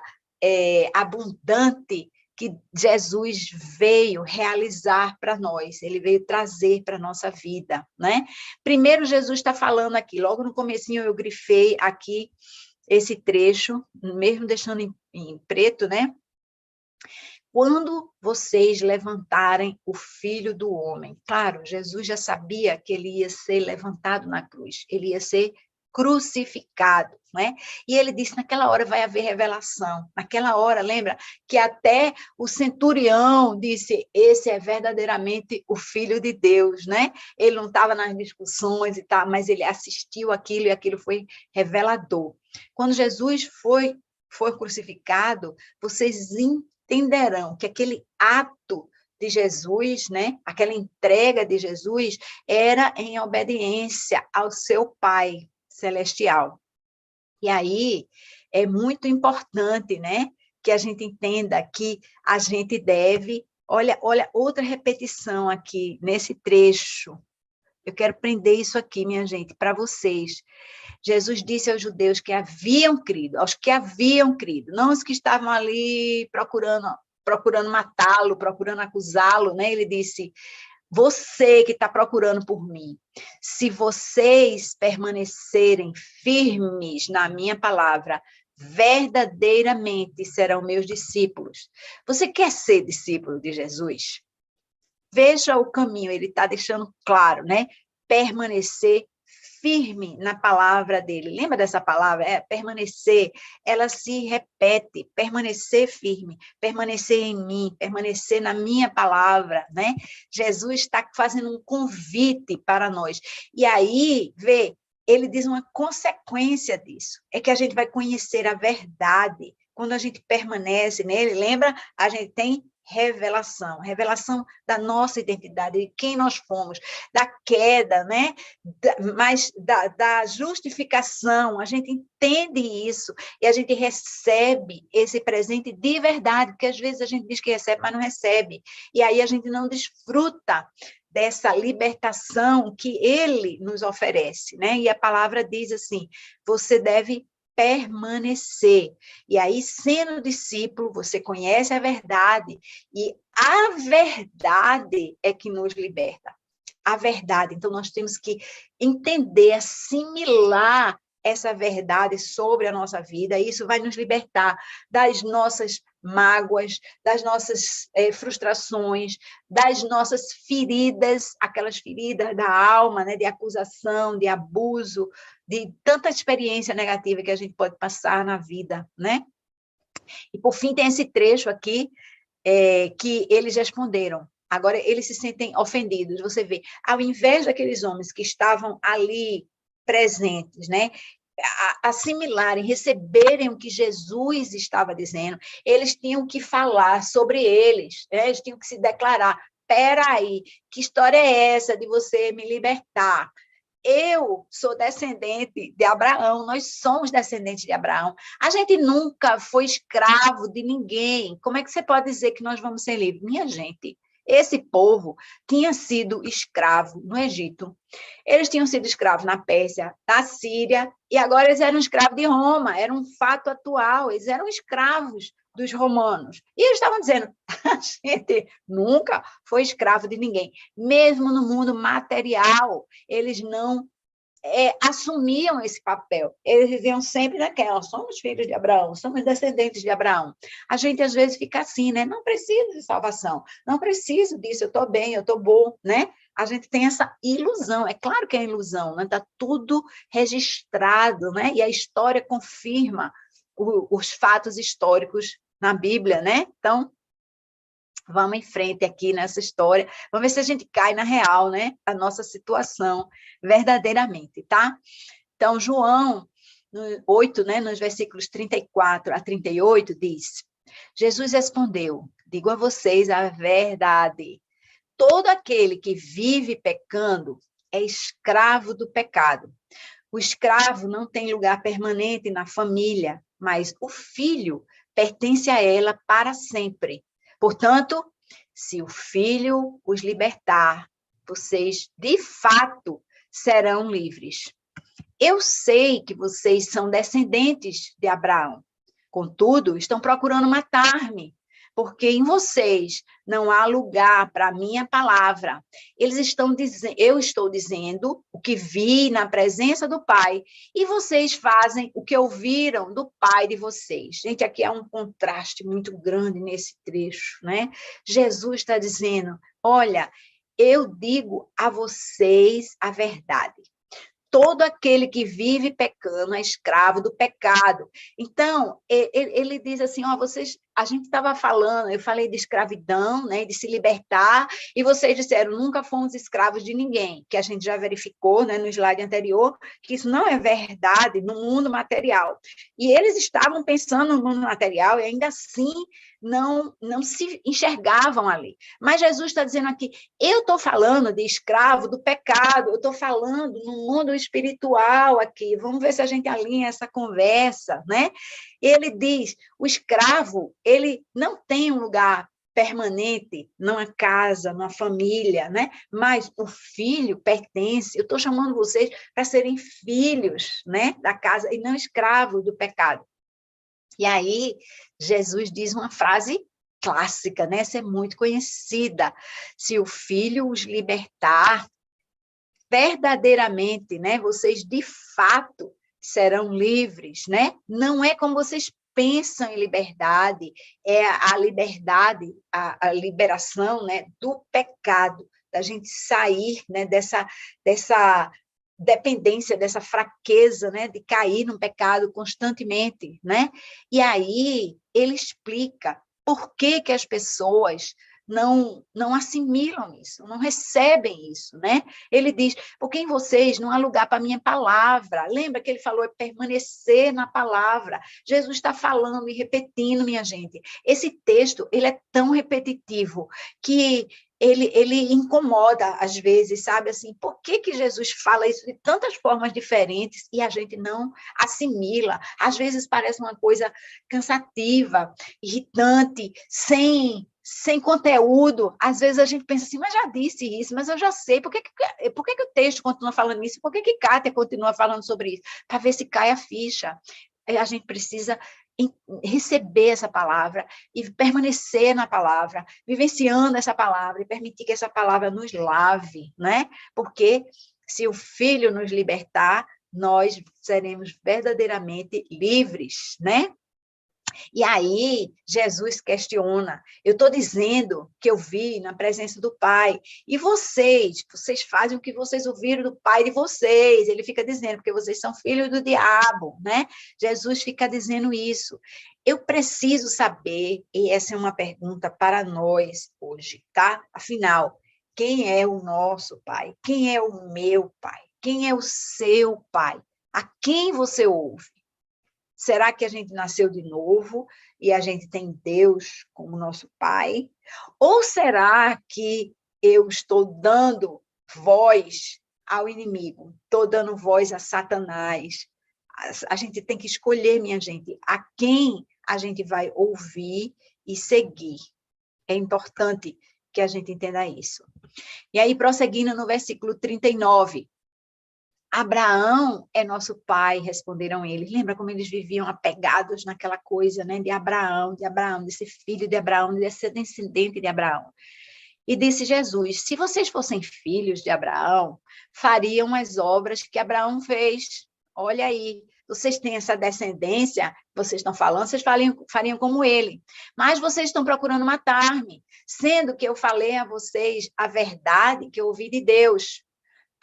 abundante que Jesus veio realizar para nós, ele veio trazer para a nossa vida, né? Primeiro, Jesus está falando aqui, logo no comecinho eu grifei aqui esse trecho, mesmo deixando em preto, né? Quando vocês levantarem o Filho do Homem. Claro, Jesus já sabia que ele ia ser levantado na cruz, ele ia ser crucificado, né? E ele disse, naquela hora vai haver revelação. Naquela hora, lembra? Que até o centurião disse, esse é verdadeiramente o Filho de Deus, né? Ele não estava nas discussões e tal, mas ele assistiu aquilo e aquilo foi revelador. Quando Jesus foi crucificado, vocês entenderão que aquele ato de Jesus, né, aquela entrega de Jesus, era em obediência ao seu Pai celestial. E aí é muito importante, né, que a gente entenda que a gente deve, olha outra repetição aqui nesse trecho. Eu quero prender isso aqui, minha gente, para vocês. Jesus disse aos judeus que haviam crido, aos que haviam crido, não os que estavam ali procurando matá-lo, procurando acusá-lo, né? Ele disse, você que está procurando por mim, se vocês permanecerem firmes na minha palavra, verdadeiramente serão meus discípulos. Você quer ser discípulo de Jesus? Veja o caminho, ele está deixando claro, né? Permanecer firme na palavra dele. Lembra dessa palavra? Permanecer. Ela se repete. Permanecer firme. Permanecer em mim. Permanecer na minha palavra, né? Jesus está fazendo um convite para nós. E aí, vê, ele diz uma consequência disso. É que a gente vai conhecer a verdade. Quando a gente permanece nele, lembra? A gente tem revelação da nossa identidade, de quem nós fomos, da queda, né? Mas da justificação, a gente entende isso e a gente recebe esse presente de verdade, porque às vezes a gente diz que recebe, mas não recebe, e aí a gente não desfruta dessa libertação que ele nos oferece, né? E a palavra diz assim, você deve permanecer. E aí, sendo discípulo, você conhece a verdade, e a verdade é que nos liberta. A verdade. Então, nós temos que entender, assimilar essa verdade sobre a nossa vida, e isso vai nos libertar das nossas mágoas, das nossas frustrações, das nossas feridas, aquelas feridas da alma, né, de acusação, de abuso, de tanta experiência negativa que a gente pode passar na vida, né? E, por fim, tem esse trecho aqui, que eles responderam. Agora, eles se sentem ofendidos. Você vê, ao invés daqueles homens que estavam ali presentes, né, assimilarem, receberem o que Jesus estava dizendo, eles tinham que falar sobre eles, né? Eles tinham que se declarar, espera aí, que história é essa de você me libertar? Eu sou descendente de Abraão, nós somos descendentes de Abraão. A gente nunca foi escravo de ninguém. Como é que você pode dizer que nós vamos ser livres? Minha gente, esse povo tinha sido escravo no Egito. Eles tinham sido escravos na Pérsia, na Síria, e agora eles eram escravos de Roma. Era um fato atual. Eles eram escravos dos romanos. E eles estavam dizendo, a gente nunca foi escravo de ninguém. Mesmo no mundo material, eles não assumiam esse papel. Eles viviam sempre naquela, somos filhos de Abraão, somos descendentes de Abraão. A gente, às vezes, fica assim, né? Não preciso de salvação, não preciso disso, eu estou bem, eu estou bom, né? A gente tem essa ilusão, é claro que é ilusão, né? Está tudo registrado, né? E a história confirma os fatos históricos na Bíblia, né? Então, vamos em frente aqui nessa história, vamos ver se a gente cai na real, né? A nossa situação, verdadeiramente, tá? Então, João 8, né, nos versículos 34 a 38, diz, Jesus respondeu, digo a vocês a verdade, todo aquele que vive pecando é escravo do pecado. O escravo não tem lugar permanente na família, mas o filho pertence a ela para sempre. Portanto, se o filho os libertar, vocês, de fato, serão livres. Eu sei que vocês são descendentes de Abraão. Contudo, estão procurando matar-me, porque em vocês não há lugar para a minha palavra. Eu estou dizendo o que vi na presença do Pai, e vocês fazem o que ouviram do Pai de vocês. Gente, aqui há um contraste muito grande nesse trecho, né? Jesus está dizendo, olha, eu digo a vocês a verdade. Todo aquele que vive pecando é escravo do pecado. Então, ele diz assim, ó, vocês, a gente estava falando, eu falei de escravidão, né, de se libertar, e vocês disseram, nunca fomos escravos de ninguém, que a gente já verificou, né, no slide anterior, que isso não é verdade no mundo material. E eles estavam pensando no mundo material e ainda assim não se enxergavam ali. Mas Jesus está dizendo aqui, eu estou falando de escravo do pecado, eu estou falando no mundo espiritual aqui, vamos ver se a gente alinha essa conversa, né? Ele diz, o escravo, ele não tem um lugar permanente numa casa, numa família, né? Mas o filho pertence, eu estou chamando vocês para serem filhos, né, da casa, e não escravos do pecado. E aí, Jesus diz uma frase clássica, né? Essa é muito conhecida. Se o Filho os libertar, verdadeiramente, né? Vocês de fato serão livres, né? Não é como vocês pensam em liberdade, é a liberdade, a liberação, né, do pecado, da gente sair, né, dessa dependência, dessa fraqueza, né, de cair num pecado constantemente, né? E aí ele explica por que que as pessoas não assimilam isso, não recebem isso, né? Ele diz, porque em vocês não há lugar para a minha palavra. Lembra que ele falou, é permanecer na palavra. Jesus está falando e repetindo, minha gente. Esse texto, ele é tão repetitivo que ele incomoda às vezes, sabe, assim, por que que Jesus fala isso de tantas formas diferentes e a gente não assimila? Às vezes parece uma coisa cansativa, irritante, sem conteúdo. Às vezes a gente pensa assim, mas já disse isso, mas eu já sei, por que que o texto continua falando isso? Por que que Kátia continua falando sobre isso? Para ver se cai a ficha. A gente precisa receber essa palavra e permanecer na palavra, vivenciando essa palavra e permitir que essa palavra nos lave, né? Porque se o Filho nos libertar, nós seremos verdadeiramente livres, né? E aí, Jesus questiona, eu estou dizendo que eu vi na presença do Pai, e vocês fazem o que vocês ouviram do Pai de vocês, ele fica dizendo, porque vocês são filhos do diabo, né? Jesus fica dizendo isso. Eu preciso saber, e essa é uma pergunta para nós hoje, tá? Afinal, quem é o nosso Pai? Quem é o meu Pai? Quem é o seu Pai? A quem você ouve? Será que a gente nasceu de novo e a gente tem Deus como nosso Pai? Ou será que eu estou dando voz ao inimigo? Estou dando voz a Satanás? A gente tem que escolher, minha gente, a quem a gente vai ouvir e seguir. É importante que a gente entenda isso. E aí, prosseguindo no versículo 39, Abraão é nosso pai, responderam eles. Lembra como eles viviam apegados naquela coisa, né, de Abraão, desse filho de Abraão, desse descendente de Abraão. E disse Jesus, se vocês fossem filhos de Abraão, fariam as obras que Abraão fez. Olha aí, vocês têm essa descendência, vocês estão falando, vocês fariam como ele. Mas vocês estão procurando matar-me, sendo que eu falei a vocês a verdade que eu ouvi de Deus.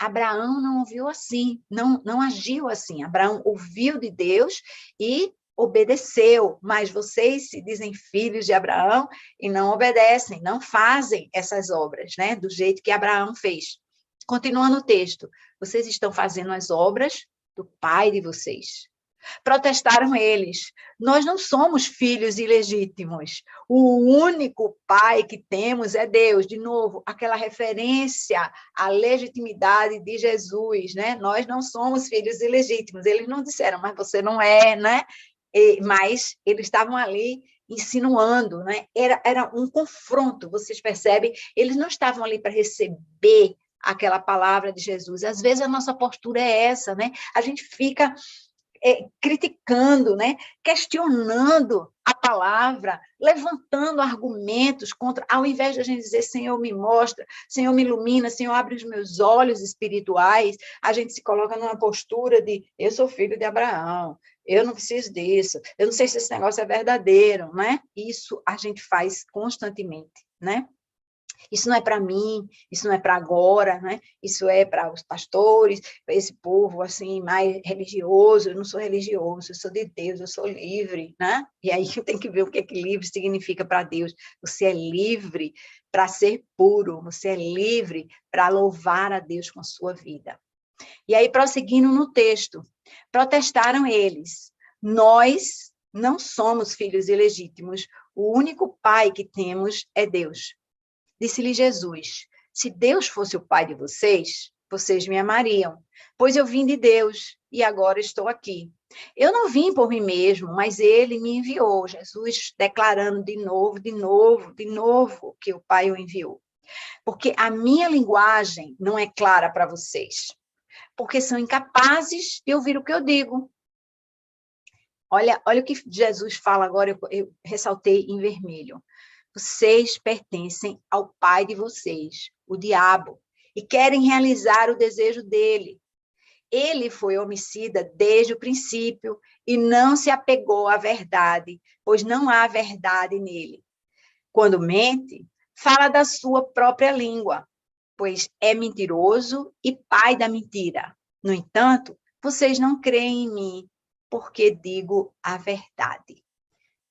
Abraão não ouviu assim, não agiu assim. Abraão ouviu de Deus e obedeceu, mas vocês se dizem filhos de Abraão e não obedecem, não fazem essas obras, né, do jeito que Abraão fez. Continuando o texto, vocês estão fazendo as obras do pai de vocês. Protestaram eles: nós não somos filhos ilegítimos. O único pai que temos é Deus. De novo, aquela referência à legitimidade de Jesus, né? Nós não somos filhos ilegítimos. Eles não disseram, mas você não é, né? Mas eles estavam ali insinuando, né? Era um confronto, vocês percebem? Eles não estavam ali para receber aquela palavra de Jesus. Às vezes a nossa postura é essa, né? A gente fica criticando, né? Questionando a palavra, levantando argumentos contra, ao invés de a gente dizer, Senhor, me mostra, Senhor, me ilumina, Senhor, abre os meus olhos espirituais, a gente se coloca numa postura de, eu sou filho de Abraão, eu não preciso disso, eu não sei se esse negócio é verdadeiro, né? Isso a gente faz constantemente, né? Isso não é para mim, isso não é para agora, né? Isso é para os pastores, para esse povo assim mais religioso. Eu não sou religioso, eu sou de Deus, eu sou livre, né? E aí eu tenho que ver o que livre significa para Deus. Você é livre para ser puro, você é livre para louvar a Deus com a sua vida. E aí, prosseguindo no texto, protestaram eles: nós não somos filhos ilegítimos, o único pai que temos é Deus. Disse-lhe Jesus: se Deus fosse o pai de vocês, vocês me amariam, pois eu vim de Deus e agora estou aqui. Eu não vim por mim mesmo, mas ele me enviou. Jesus declarando de novo que o Pai o enviou. Porque a minha linguagem não é clara para vocês, porque são incapazes de ouvir o que eu digo. Olha o que Jesus fala agora, eu ressaltei em vermelho. Vocês pertencem ao pai de vocês, o diabo, e querem realizar o desejo dele. Ele foi homicida desde o princípio e não se apegou à verdade, pois não há verdade nele. Quando mente, fala da sua própria língua, pois é mentiroso e pai da mentira. No entanto, vocês não creem em mim, porque digo a verdade.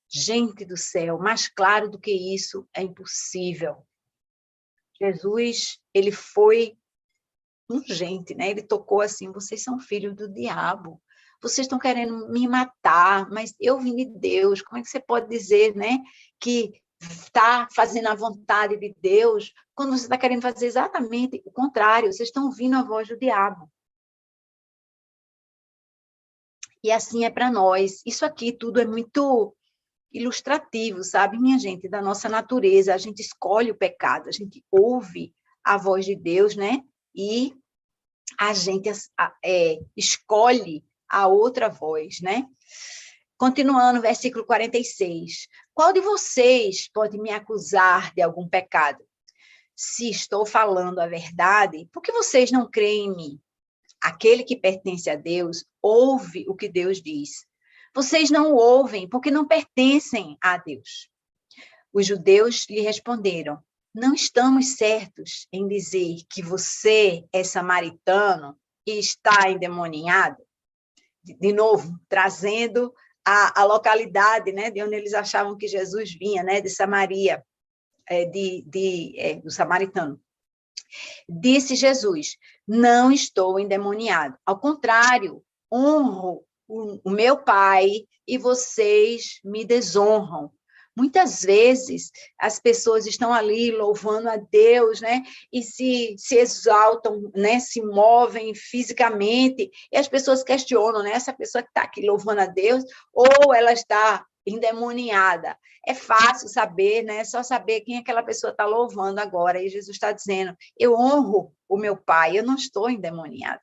Gente do céu, mais claro do que isso é impossível. Jesus, ele foi urgente, né? Ele tocou assim: vocês são filhos do diabo, vocês estão querendo me matar, mas eu vim de Deus. Como é que você pode dizer, né, que está fazendo a vontade de Deus, quando você está querendo fazer exatamente o contrário? Vocês estão ouvindo a voz do diabo. E assim é para nós. Isso aqui tudo é muito ilustrativo, sabe, minha gente, da nossa natureza. A gente escolhe o pecado, a gente ouve a voz de Deus, né? E a gente escolhe a outra voz, né? Continuando, versículo 46. Qual de vocês pode me acusar de algum pecado? Se estou falando a verdade, por que vocês não creem em mim? Aquele que pertence a Deus ouve o que Deus diz. Vocês não ouvem porque não pertencem a Deus. Os judeus lhe responderam: não estamos certos em dizer que você é samaritano e está endemoniado. De novo, trazendo a localidade, né, de onde eles achavam que Jesus vinha, né, de Samaria, do samaritano. Disse Jesus: não estou endemoniado. Ao contrário, honro o meu Pai e vocês me desonram. Muitas vezes as pessoas estão ali louvando a Deus, né? E se exaltam, né? Se movem fisicamente, e as pessoas questionam, né? Essa pessoa que está aqui louvando a Deus, ou ela está endemoniada. É fácil saber, né? É só saber quem aquela pessoa está louvando agora. E Jesus está dizendo: eu honro o meu Pai, eu não estou endemoniado.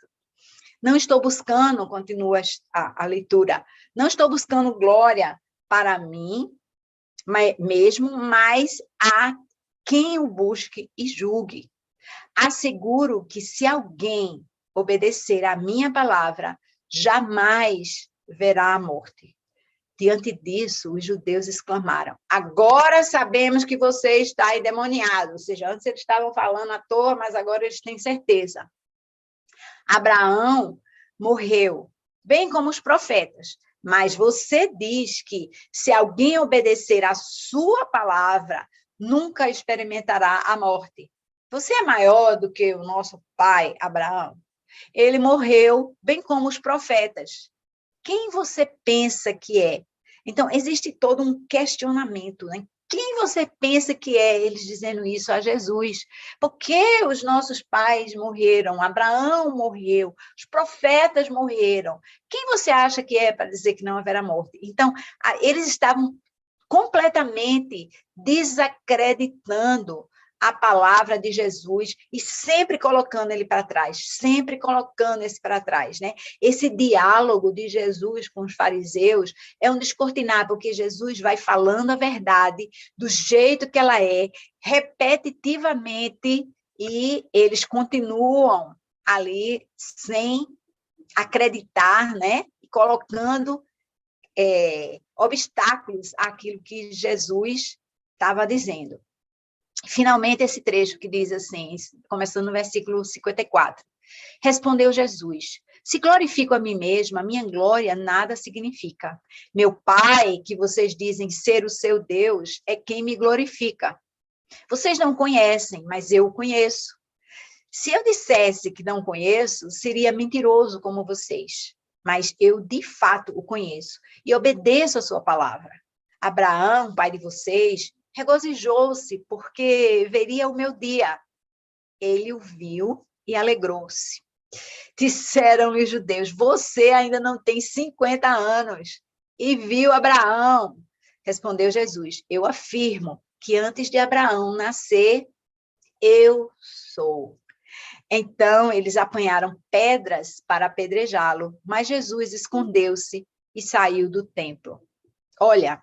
Não estou buscando, continua a leitura, não estou buscando glória para mim, mas a quem o busque e julgue. Asseguro que se alguém obedecer à minha palavra, jamais verá a morte. Diante disso, os judeus exclamaram: agora sabemos que você está endemoniado. Ou seja, antes eles estavam falando à toa, mas agora eles têm certeza. Abraão morreu, bem como os profetas. Mas você diz que se alguém obedecer à sua palavra, nunca experimentará a morte. Você é maior do que o nosso pai Abraão. Ele morreu, bem como os profetas. Quem você pensa que é? Então, existe todo um questionamento, né? Quem você pensa que é? Eles dizendo isso a Jesus. Por que os nossos pais morreram? Abraão morreu, os profetas morreram. Quem você acha que é para dizer que não haverá morte? Então, eles estavam completamente desacreditando a palavra de Jesus e sempre colocando ele para trás, sempre colocando esse para trás, né? Esse diálogo de Jesus com os fariseus é um descortinar, porque Jesus vai falando a verdade do jeito que ela é, repetitivamente, e eles continuam ali sem acreditar, né? E colocando obstáculos àquilo que Jesus estava dizendo. Finalmente, esse trecho que diz assim, começando no versículo 54. Respondeu Jesus: se glorifico a mim mesma, a minha glória nada significa. Meu Pai, que vocês dizem ser o seu Deus, é quem me glorifica. Vocês não conhecem, mas eu o conheço. Se eu dissesse que não conheço, seria mentiroso como vocês. Mas eu, de fato, o conheço e obedeço a sua palavra. Abraão, pai de vocês, regozijou-se porque veria o meu dia. Ele o viu e alegrou-se. Disseram-lhe os judeus: você ainda não tem 50 anos e viu Abraão. Respondeu Jesus: eu afirmo que antes de Abraão nascer, eu sou. Então, eles apanharam pedras para apedrejá-lo, mas Jesus escondeu-se e saiu do templo. Olha,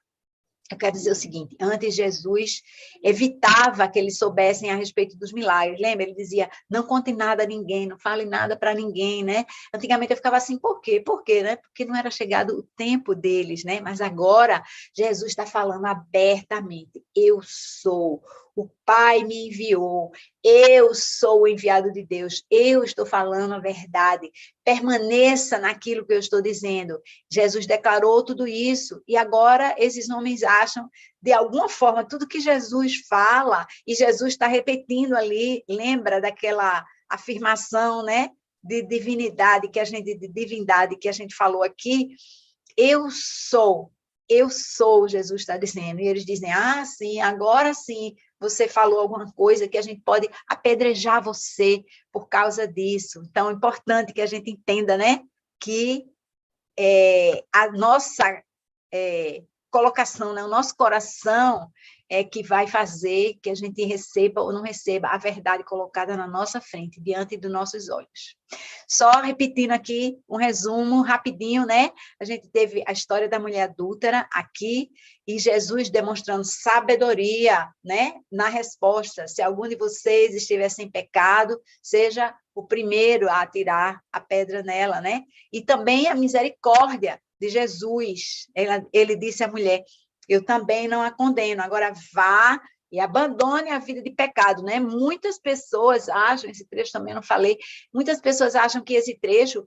eu quero dizer o seguinte, antes Jesus evitava que eles soubessem a respeito dos milagres, lembra? Ele dizia, não conte nada a ninguém, não fale nada para ninguém, né? Antigamente eu ficava assim, por quê? Por quê, né? Porque não era chegado o tempo deles, né? Mas agora Jesus está falando abertamente, eu sou, o Pai me enviou, eu sou o enviado de Deus, eu estou falando a verdade, permaneça naquilo que eu estou dizendo. Jesus declarou tudo isso, e agora esses homens acham, de alguma forma, tudo que Jesus fala, e Jesus está repetindo ali, lembra daquela afirmação, né, de divindade que a gente falou aqui, eu sou, Jesus está dizendo, e eles dizem, sim, agora sim, você falou alguma coisa que a gente pode apedrejar você por causa disso. Então, é importante que a gente entenda, né, que a nossa colocação, né, o nosso coração é que vai fazer que a gente receba ou não receba a verdade colocada na nossa frente, diante dos nossos olhos. Só repetindo aqui um resumo rapidinho, né? A gente teve a história da mulher adúltera aqui, e Jesus demonstrando sabedoria, né, na resposta. Se algum de vocês estiver sem pecado, seja o primeiro a atirar a pedra nela, né? E também a misericórdia de Jesus. Ele disse à mulher, eu também não a condeno, agora vá e abandone a vida de pecado, né? Muitas pessoas acham, esse trecho também eu não falei, muitas pessoas acham que esse trecho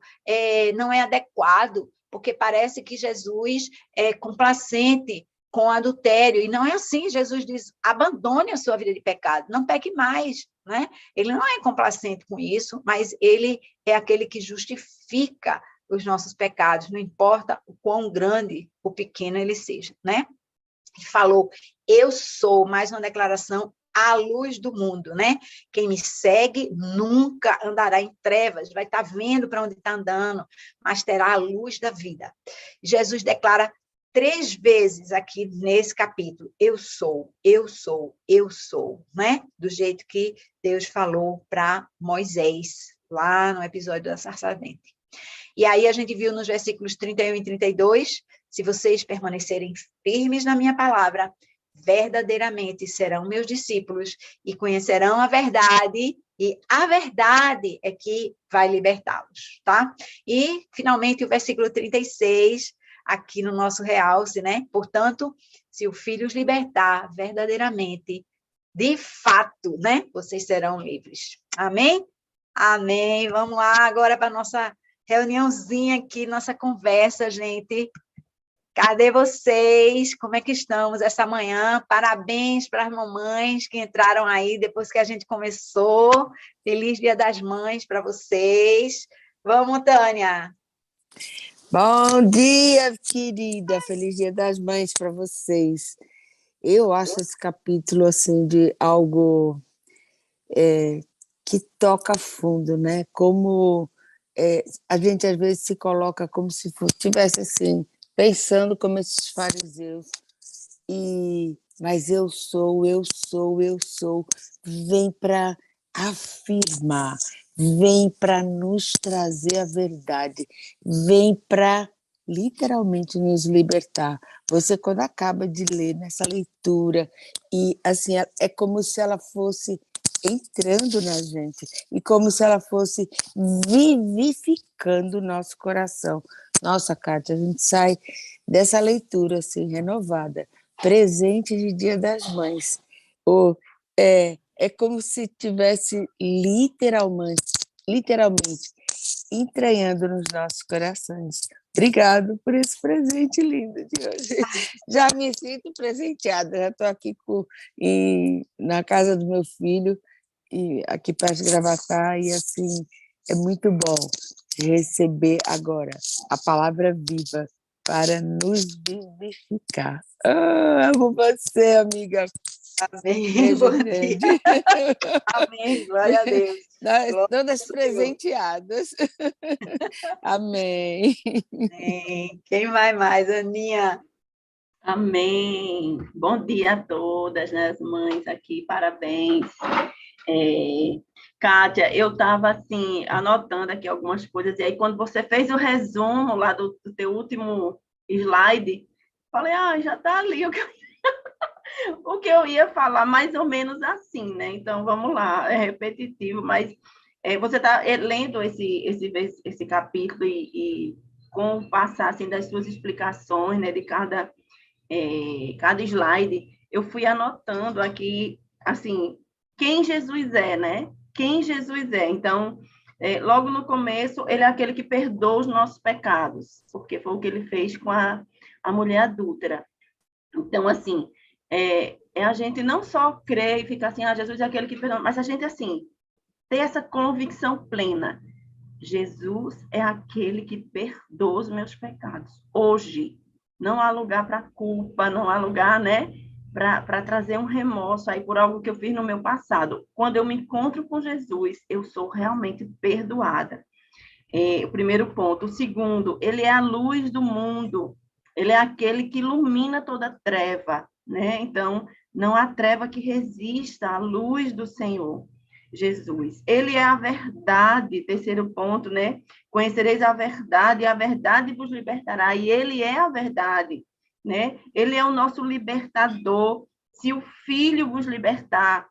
não é adequado, porque parece que Jesus é complacente com adultério, e não é assim. Jesus diz, abandone a sua vida de pecado, não peque mais, né? Ele não é complacente com isso, mas ele é aquele que justifica os nossos pecados, não importa o quão grande ou pequeno ele seja, né? Ele falou, eu sou, mais uma declaração, a luz do mundo, né? Quem me segue nunca andará em trevas, vai estar vendo para onde está andando, mas terá a luz da vida. Jesus declara 3 vezes aqui nesse capítulo, eu sou, eu sou, eu sou, né? Do jeito que Deus falou para Moisés, lá no episódio da Sarça Ardente. E aí a gente viu nos versículos 31 e 32, se vocês permanecerem firmes na minha palavra, verdadeiramente serão meus discípulos e conhecerão a verdade, e a verdade é que vai libertá-los, tá? E, finalmente, o versículo 36, aqui no nosso realce, né? Portanto, se o Filho os libertar verdadeiramente, de fato, né? Vocês serão livres. Amém? Amém. Vamos lá agora para a nossa reuniãozinha aqui, nossa conversa, gente. Cadê vocês? Como é que estamos essa manhã? Parabéns para as mamães que entraram aí depois que a gente começou. Feliz Dia das Mães para vocês. Vamos, Tânia. Bom dia, querida. Feliz Dia das Mães para vocês. Eu acho esse capítulo assim de algo que toca fundo, né? Como a gente às vezes se coloca como se tivesse assim pensando como esses fariseus mas eu sou, vem para afirmar, vem para nos trazer a verdade, vem para literalmente nos libertar. Você, quando acaba de ler nessa leitura, e assim, é como se ela fosse entrando na gente, e como se ela fosse vivificando o nosso coração. Nossa, Kátia, a gente sai dessa leitura assim, renovada, presente de Dia das Mães. É como se tivesse literalmente entranhando nos nossos corações. Obrigado por esse presente lindo de hoje. Já me sinto presenteada, já estou aqui na casa do meu filho, e aqui perto de Gravatá, e assim, é muito bom receber agora a palavra viva para nos vivificar. Amo você, amiga. Amém, Beijo bom dia. grande. Amém, glória a Deus. Nós Glória todas a Deus. presenteadas. Amém. Amém. Quem vai mais, Aninha? Amém. Bom dia a todas, né, as mães aqui, parabéns. Kátia, eu estava assim, anotando aqui algumas coisas, e aí quando você fez o resumo lá do teu último slide, falei, já está ali o que eu ia falar, mais ou menos assim, né? Então, vamos lá, é repetitivo, mas você está lendo esse capítulo e com o passar assim, das suas explicações, né, de cada slide, eu fui anotando aqui, assim, quem Jesus é, né? Quem Jesus é. Então, logo no começo, ele é aquele que perdoa os nossos pecados, porque foi o que ele fez com a mulher adúltera. Então, assim, a gente não só crer e ficar assim, Jesus é aquele que perdoa, mas a gente, assim, ter essa convicção plena. Jesus é aquele que perdoa os meus pecados. Hoje, não há lugar para culpa, não há lugar, né, para trazer um remorso aí por algo que eu fiz no meu passado. Quando eu me encontro com Jesus, eu sou realmente perdoada. O primeiro ponto. O segundo, ele é a luz do mundo. Ele é aquele que ilumina toda treva, né? Então, não há treva que resista à luz do Senhor Jesus. Ele é a verdade, terceiro ponto, né? Conhecereis a verdade e a verdade vos libertará. E ele é a verdade, né? Ele é o nosso libertador. Se o Filho vos libertar,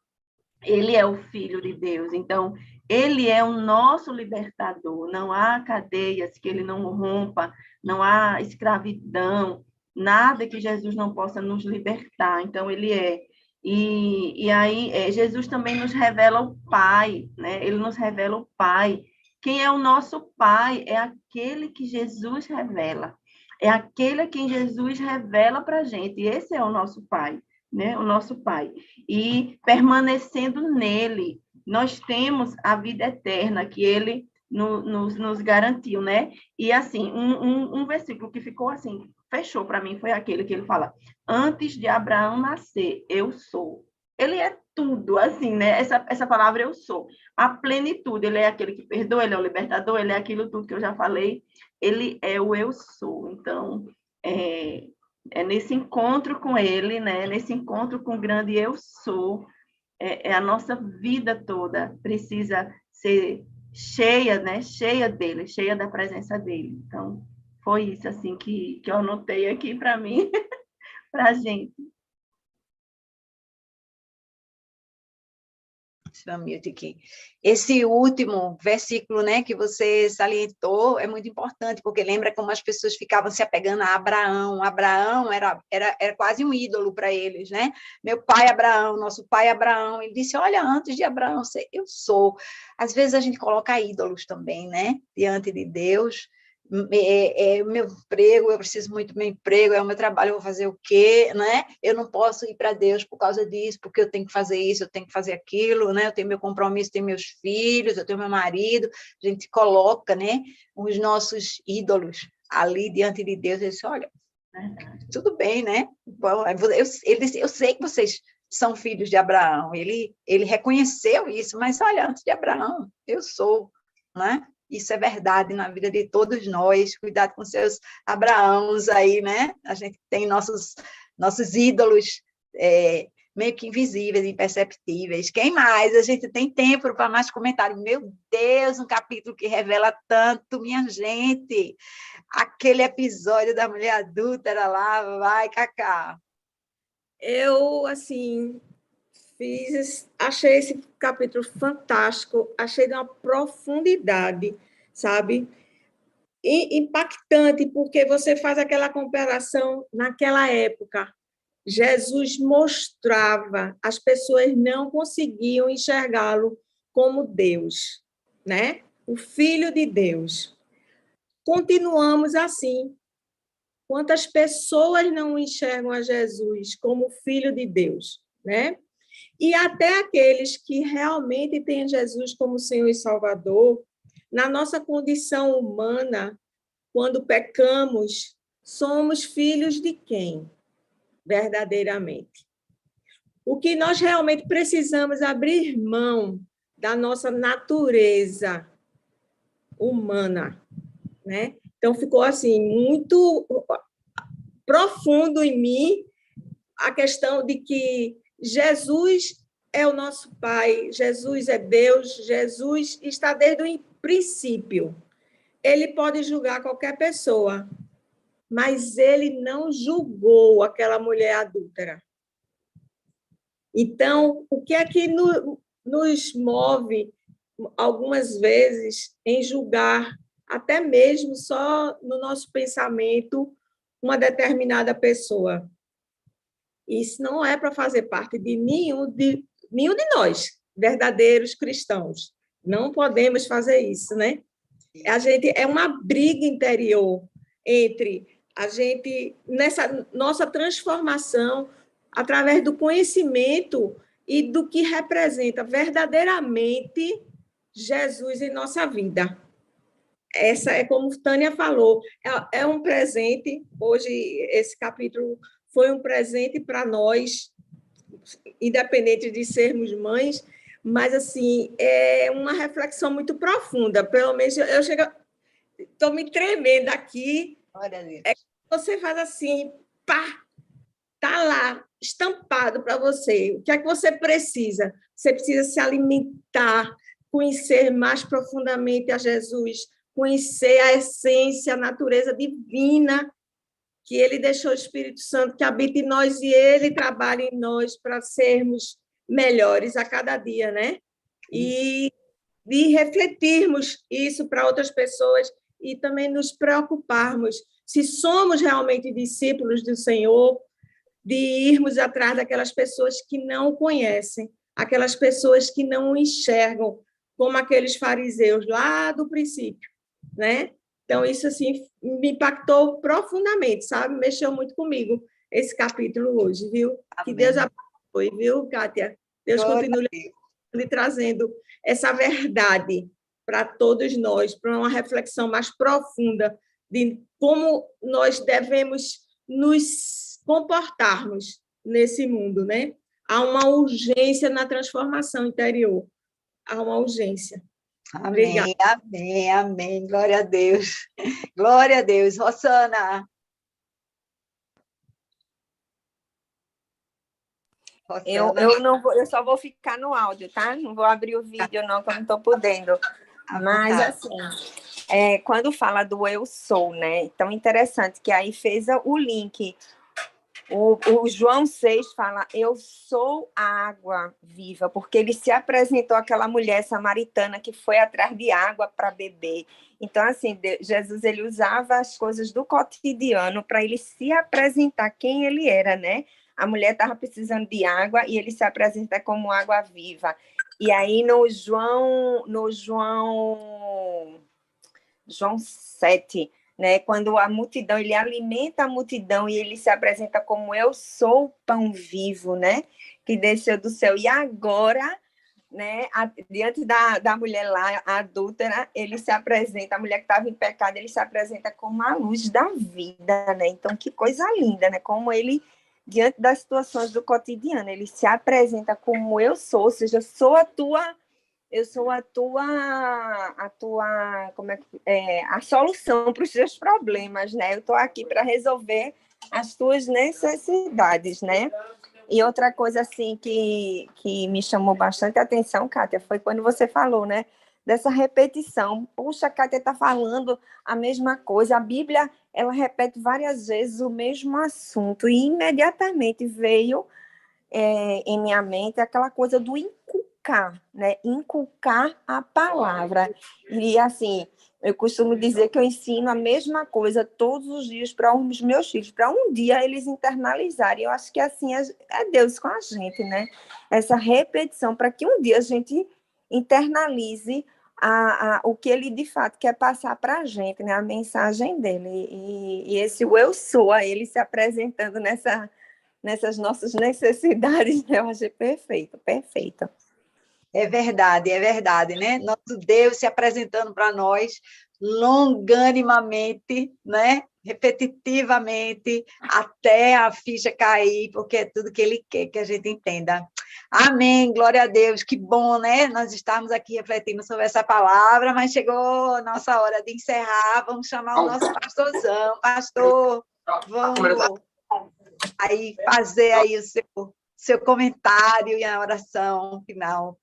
ele é o Filho de Deus. Então, ele é o nosso libertador. Não há cadeias que ele não rompa, não há escravidão, nada que Jesus não possa nos libertar. Então, ele é. E aí, Jesus também nos revela o Pai, né? Ele nos revela o Pai. Quem é o nosso Pai? É aquele que Jesus revela. É aquele a quem Jesus revela para a gente. E esse é o nosso Pai, né? O nosso Pai. E permanecendo nele, nós temos a vida eterna que ele nos garantiu, né? E assim, um versículo que ficou assim, fechou para mim, foi aquele que ele fala: antes de Abraão nascer, eu sou. Ele é tudo, assim, né? Essa palavra eu sou. A plenitude, ele é aquele que perdoa, ele é o libertador, ele é aquilo tudo que eu já falei, ele é o eu sou. Então, nesse encontro com ele, né? Nesse encontro com o grande eu sou, a nossa vida toda precisa ser cheia, né? Cheia dele, cheia da presença dele. Então, foi isso assim que eu anotei aqui para mim, para a gente. Aqui. Esse último versículo, né, que você salientou é muito importante, porque lembra como as pessoas ficavam se apegando a Abraão. Abraão era quase um ídolo para eles, né? Meu pai Abraão, nosso pai Abraão, ele disse, olha, antes de Abraão, eu sou. Às vezes a gente coloca ídolos também, né, diante de Deus. Meu emprego, eu preciso muito do meu emprego, é o meu trabalho, eu vou fazer o quê, né? Eu não posso ir para Deus por causa disso, porque eu tenho que fazer isso, eu tenho que fazer aquilo, né? Eu tenho meu compromisso, tenho meus filhos, eu tenho meu marido. A gente coloca, né, os nossos ídolos ali diante de Deus, ele disse, olha, tudo bem, né? Bom, ele disse, eu sei que vocês são filhos de Abraão. Ele reconheceu isso, mas olha, antes de Abraão, eu sou, né? Isso é verdade na vida de todos nós. Cuidado com seus Abraãos aí, né? A gente tem nossos ídolos meio que invisíveis, imperceptíveis. Quem mais? A gente tem tempo para mais comentários. Meu Deus, um capítulo que revela tanto, minha gente. Aquele episódio da mulher adúltera lá, vai, Cacá. Eu, assim, achei esse capítulo fantástico, achei de uma profundidade, sabe? E impactante, porque você faz aquela comparação naquela época. Jesus mostrava, as pessoas não conseguiam enxergá-lo como Deus, né? O Filho de Deus. Continuamos assim. Quantas pessoas não enxergam a Jesus como Filho de Deus, né? E até aqueles que realmente têm Jesus como Senhor e Salvador, na nossa condição humana, quando pecamos, somos filhos de quem? Verdadeiramente. O que nós realmente precisamos abrir mão da nossa natureza humana, né? Então, ficou assim, muito profundo em mim a questão de que Jesus é o nosso Pai, Jesus é Deus, Jesus está desde o princípio. Ele pode julgar qualquer pessoa, mas ele não julgou aquela mulher adúltera. Então, o que é que nos move, algumas vezes, em julgar, até mesmo só no nosso pensamento, uma determinada pessoa? Isso não é para fazer parte de nenhum de nós, verdadeiros cristãos. Não podemos fazer isso, né? É uma briga interior entre a gente, nessa nossa transformação, através do conhecimento e do que representa verdadeiramente Jesus em nossa vida. Essa é como Tânia falou, é um presente. Hoje, esse capítulo foi um presente para nós, independente de sermos mães, mas, assim, é uma reflexão muito profunda. Pelo menos eu estou me tremendo aqui. Olha ali. Você faz assim, pá, está lá, estampado para você. O que é que você precisa? Você precisa se alimentar, conhecer mais profundamente a Jesus, conhecer a essência, a natureza divina que ele deixou o Espírito Santo que habita em nós e ele trabalha em nós para sermos melhores a cada dia, né? E de refletirmos isso para outras pessoas e também nos preocuparmos se somos realmente discípulos do Senhor, de irmos atrás daquelas pessoas que não o conhecem, aquelas pessoas que não o enxergam, como aqueles fariseus lá do princípio, né? Então, isso, assim, me impactou profundamente, sabe? Mexeu muito comigo esse capítulo hoje, viu? Amém. Que Deus abençoe, viu, Kátia? Deus continue lhe trazendo essa verdade para todos nós, para uma reflexão mais profunda de como nós devemos nos comportarmos nesse mundo, né? Há uma urgência na transformação interior. Há uma urgência. Amém, obrigada. Amém, amém. Glória a Deus. Glória a Deus. Rosana. Eu só vou ficar no áudio, tá? Não vou abrir o vídeo, não, que eu não estou podendo. Mas, assim, quando fala do eu sou, né? Tão interessante que aí fez o link. O João 6 fala, eu sou a água viva, porque ele se apresentou àquela mulher samaritana que foi atrás de água para beber. Então, assim, Jesus ele usava as coisas do cotidiano para ele se apresentar quem ele era, né? A mulher estava precisando de água e ele se apresenta como água viva. E aí no João 7, né? Quando a multidão, ele alimenta a multidão e ele se apresenta como eu sou o pão vivo, né? Que desceu do céu. E agora, né? Diante da mulher lá, a adúltera, ele se apresenta, a mulher que estava em pecado, ele se apresenta como a luz da vida, né? Então, que coisa linda, né? Como ele, diante das situações do cotidiano, ele se apresenta como eu sou, ou seja, eu sou a tua, como é que a solução para os teus problemas, né? Eu estou aqui para resolver as tuas necessidades, né? E outra coisa, assim, que me chamou bastante atenção, Kátia, foi quando você falou, né? Dessa repetição. Puxa, a Kátia está falando a mesma coisa. A Bíblia, ela repete várias vezes o mesmo assunto. E imediatamente veio em minha mente aquela coisa do inculcar, né? Inculcar a palavra. E, assim, eu costumo dizer que eu ensino a mesma coisa todos os dias para os meus filhos, para um dia eles internalizarem. Eu acho que assim é Deus com a gente, né? Essa repetição, para que um dia a gente internalize o que ele de fato quer passar para a gente, né? A mensagem dele. E esse eu sou, a ele se apresentando nessas nossas necessidades, né? Eu achei perfeito, perfeito. É verdade, né? Nosso Deus se apresentando para nós longanimamente, né? Repetitivamente, até a ficha cair, porque é tudo que Ele quer que a gente entenda. Amém, glória a Deus, que bom, né? Nós estamos aqui refletindo sobre essa palavra, mas chegou a nossa hora de encerrar, vamos chamar o nosso pastorzão. Pastor, vamos aí fazer aí o seu comentário e a oração final.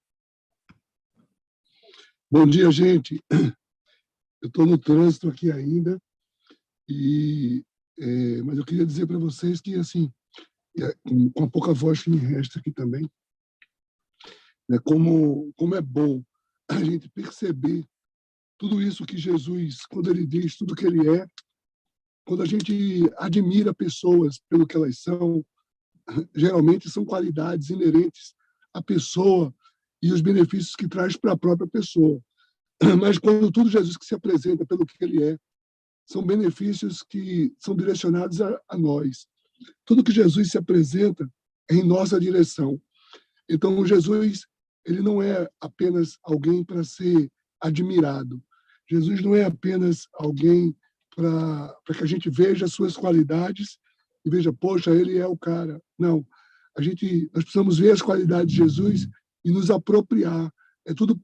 Bom dia, gente. Eu estou no trânsito aqui ainda, mas eu queria dizer para vocês que, assim, com a pouca voz que me resta aqui também, né, como é bom a gente perceber tudo isso que Jesus, quando ele diz tudo que ele é, quando a gente admira pessoas pelo que elas são, geralmente são qualidades inerentes à pessoa e os benefícios que traz para a própria pessoa. Mas quando tudo Jesus que se apresenta pelo que ele é, são benefícios que são direcionados a nós. Tudo que Jesus se apresenta é em nossa direção. Então, Jesus, ele não é apenas alguém para ser admirado. Jesus não é apenas alguém para que a gente veja as suas qualidades e veja, poxa, ele é o cara. Não. Nós precisamos ver as qualidades de Jesus e nos apropriar. É tudo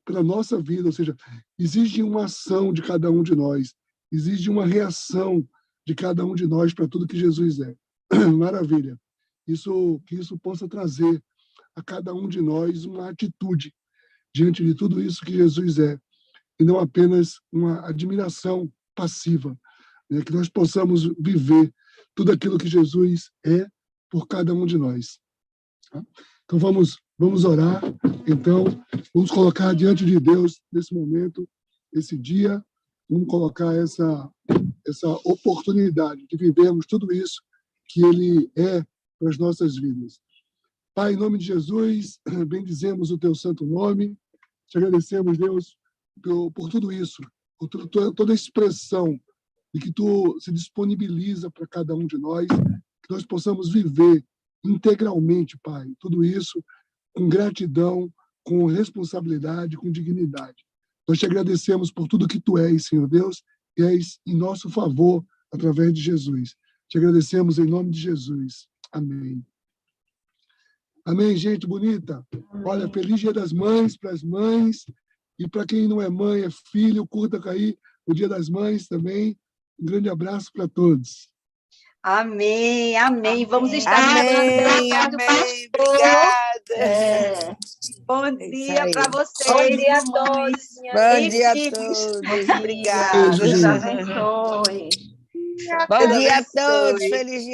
pela nossa vida, ou seja, exige uma ação de cada um de nós, exige uma reação de cada um de nós para tudo que Jesus é. Maravilha. Que isso possa trazer a cada um de nós uma atitude diante de tudo isso que Jesus é, e não apenas uma admiração passiva, né? Que nós possamos viver tudo aquilo que Jesus é por cada um de nós. Tá? Então, vamos orar. Então, vamos colocar diante de Deus, nesse momento, esse dia, vamos colocar essa oportunidade de vivermos tudo isso que Ele é para as nossas vidas. Pai, em nome de Jesus, bendizemos o Teu santo nome, te agradecemos, Deus, por tudo isso, por toda a expressão de que Tu se disponibiliza para cada um de nós, que nós possamos viver integralmente, Pai, tudo isso com gratidão, com responsabilidade, com dignidade. Nós te agradecemos por tudo que Tu és, Senhor Deus, e és em nosso favor através de Jesus. Te agradecemos em nome de Jesus. Amém. Amém, gente bonita. Amém. Olha, feliz Dia das Mães para as mães, e para quem não é mãe, é filho, curta aí o Dia das Mães também. Um grande abraço para todos. Amém, amém. Vamos estar Amém, aguardando o amém. pastor. Obrigada. Bom É isso dia aí. para vocês. Bom dia a mamães. todos, minha Bom dia a filhos. todos. Beijo, Obrigada. Deus gente. abençoe. Bom Deus dia a todos. abençoe. Feliz dia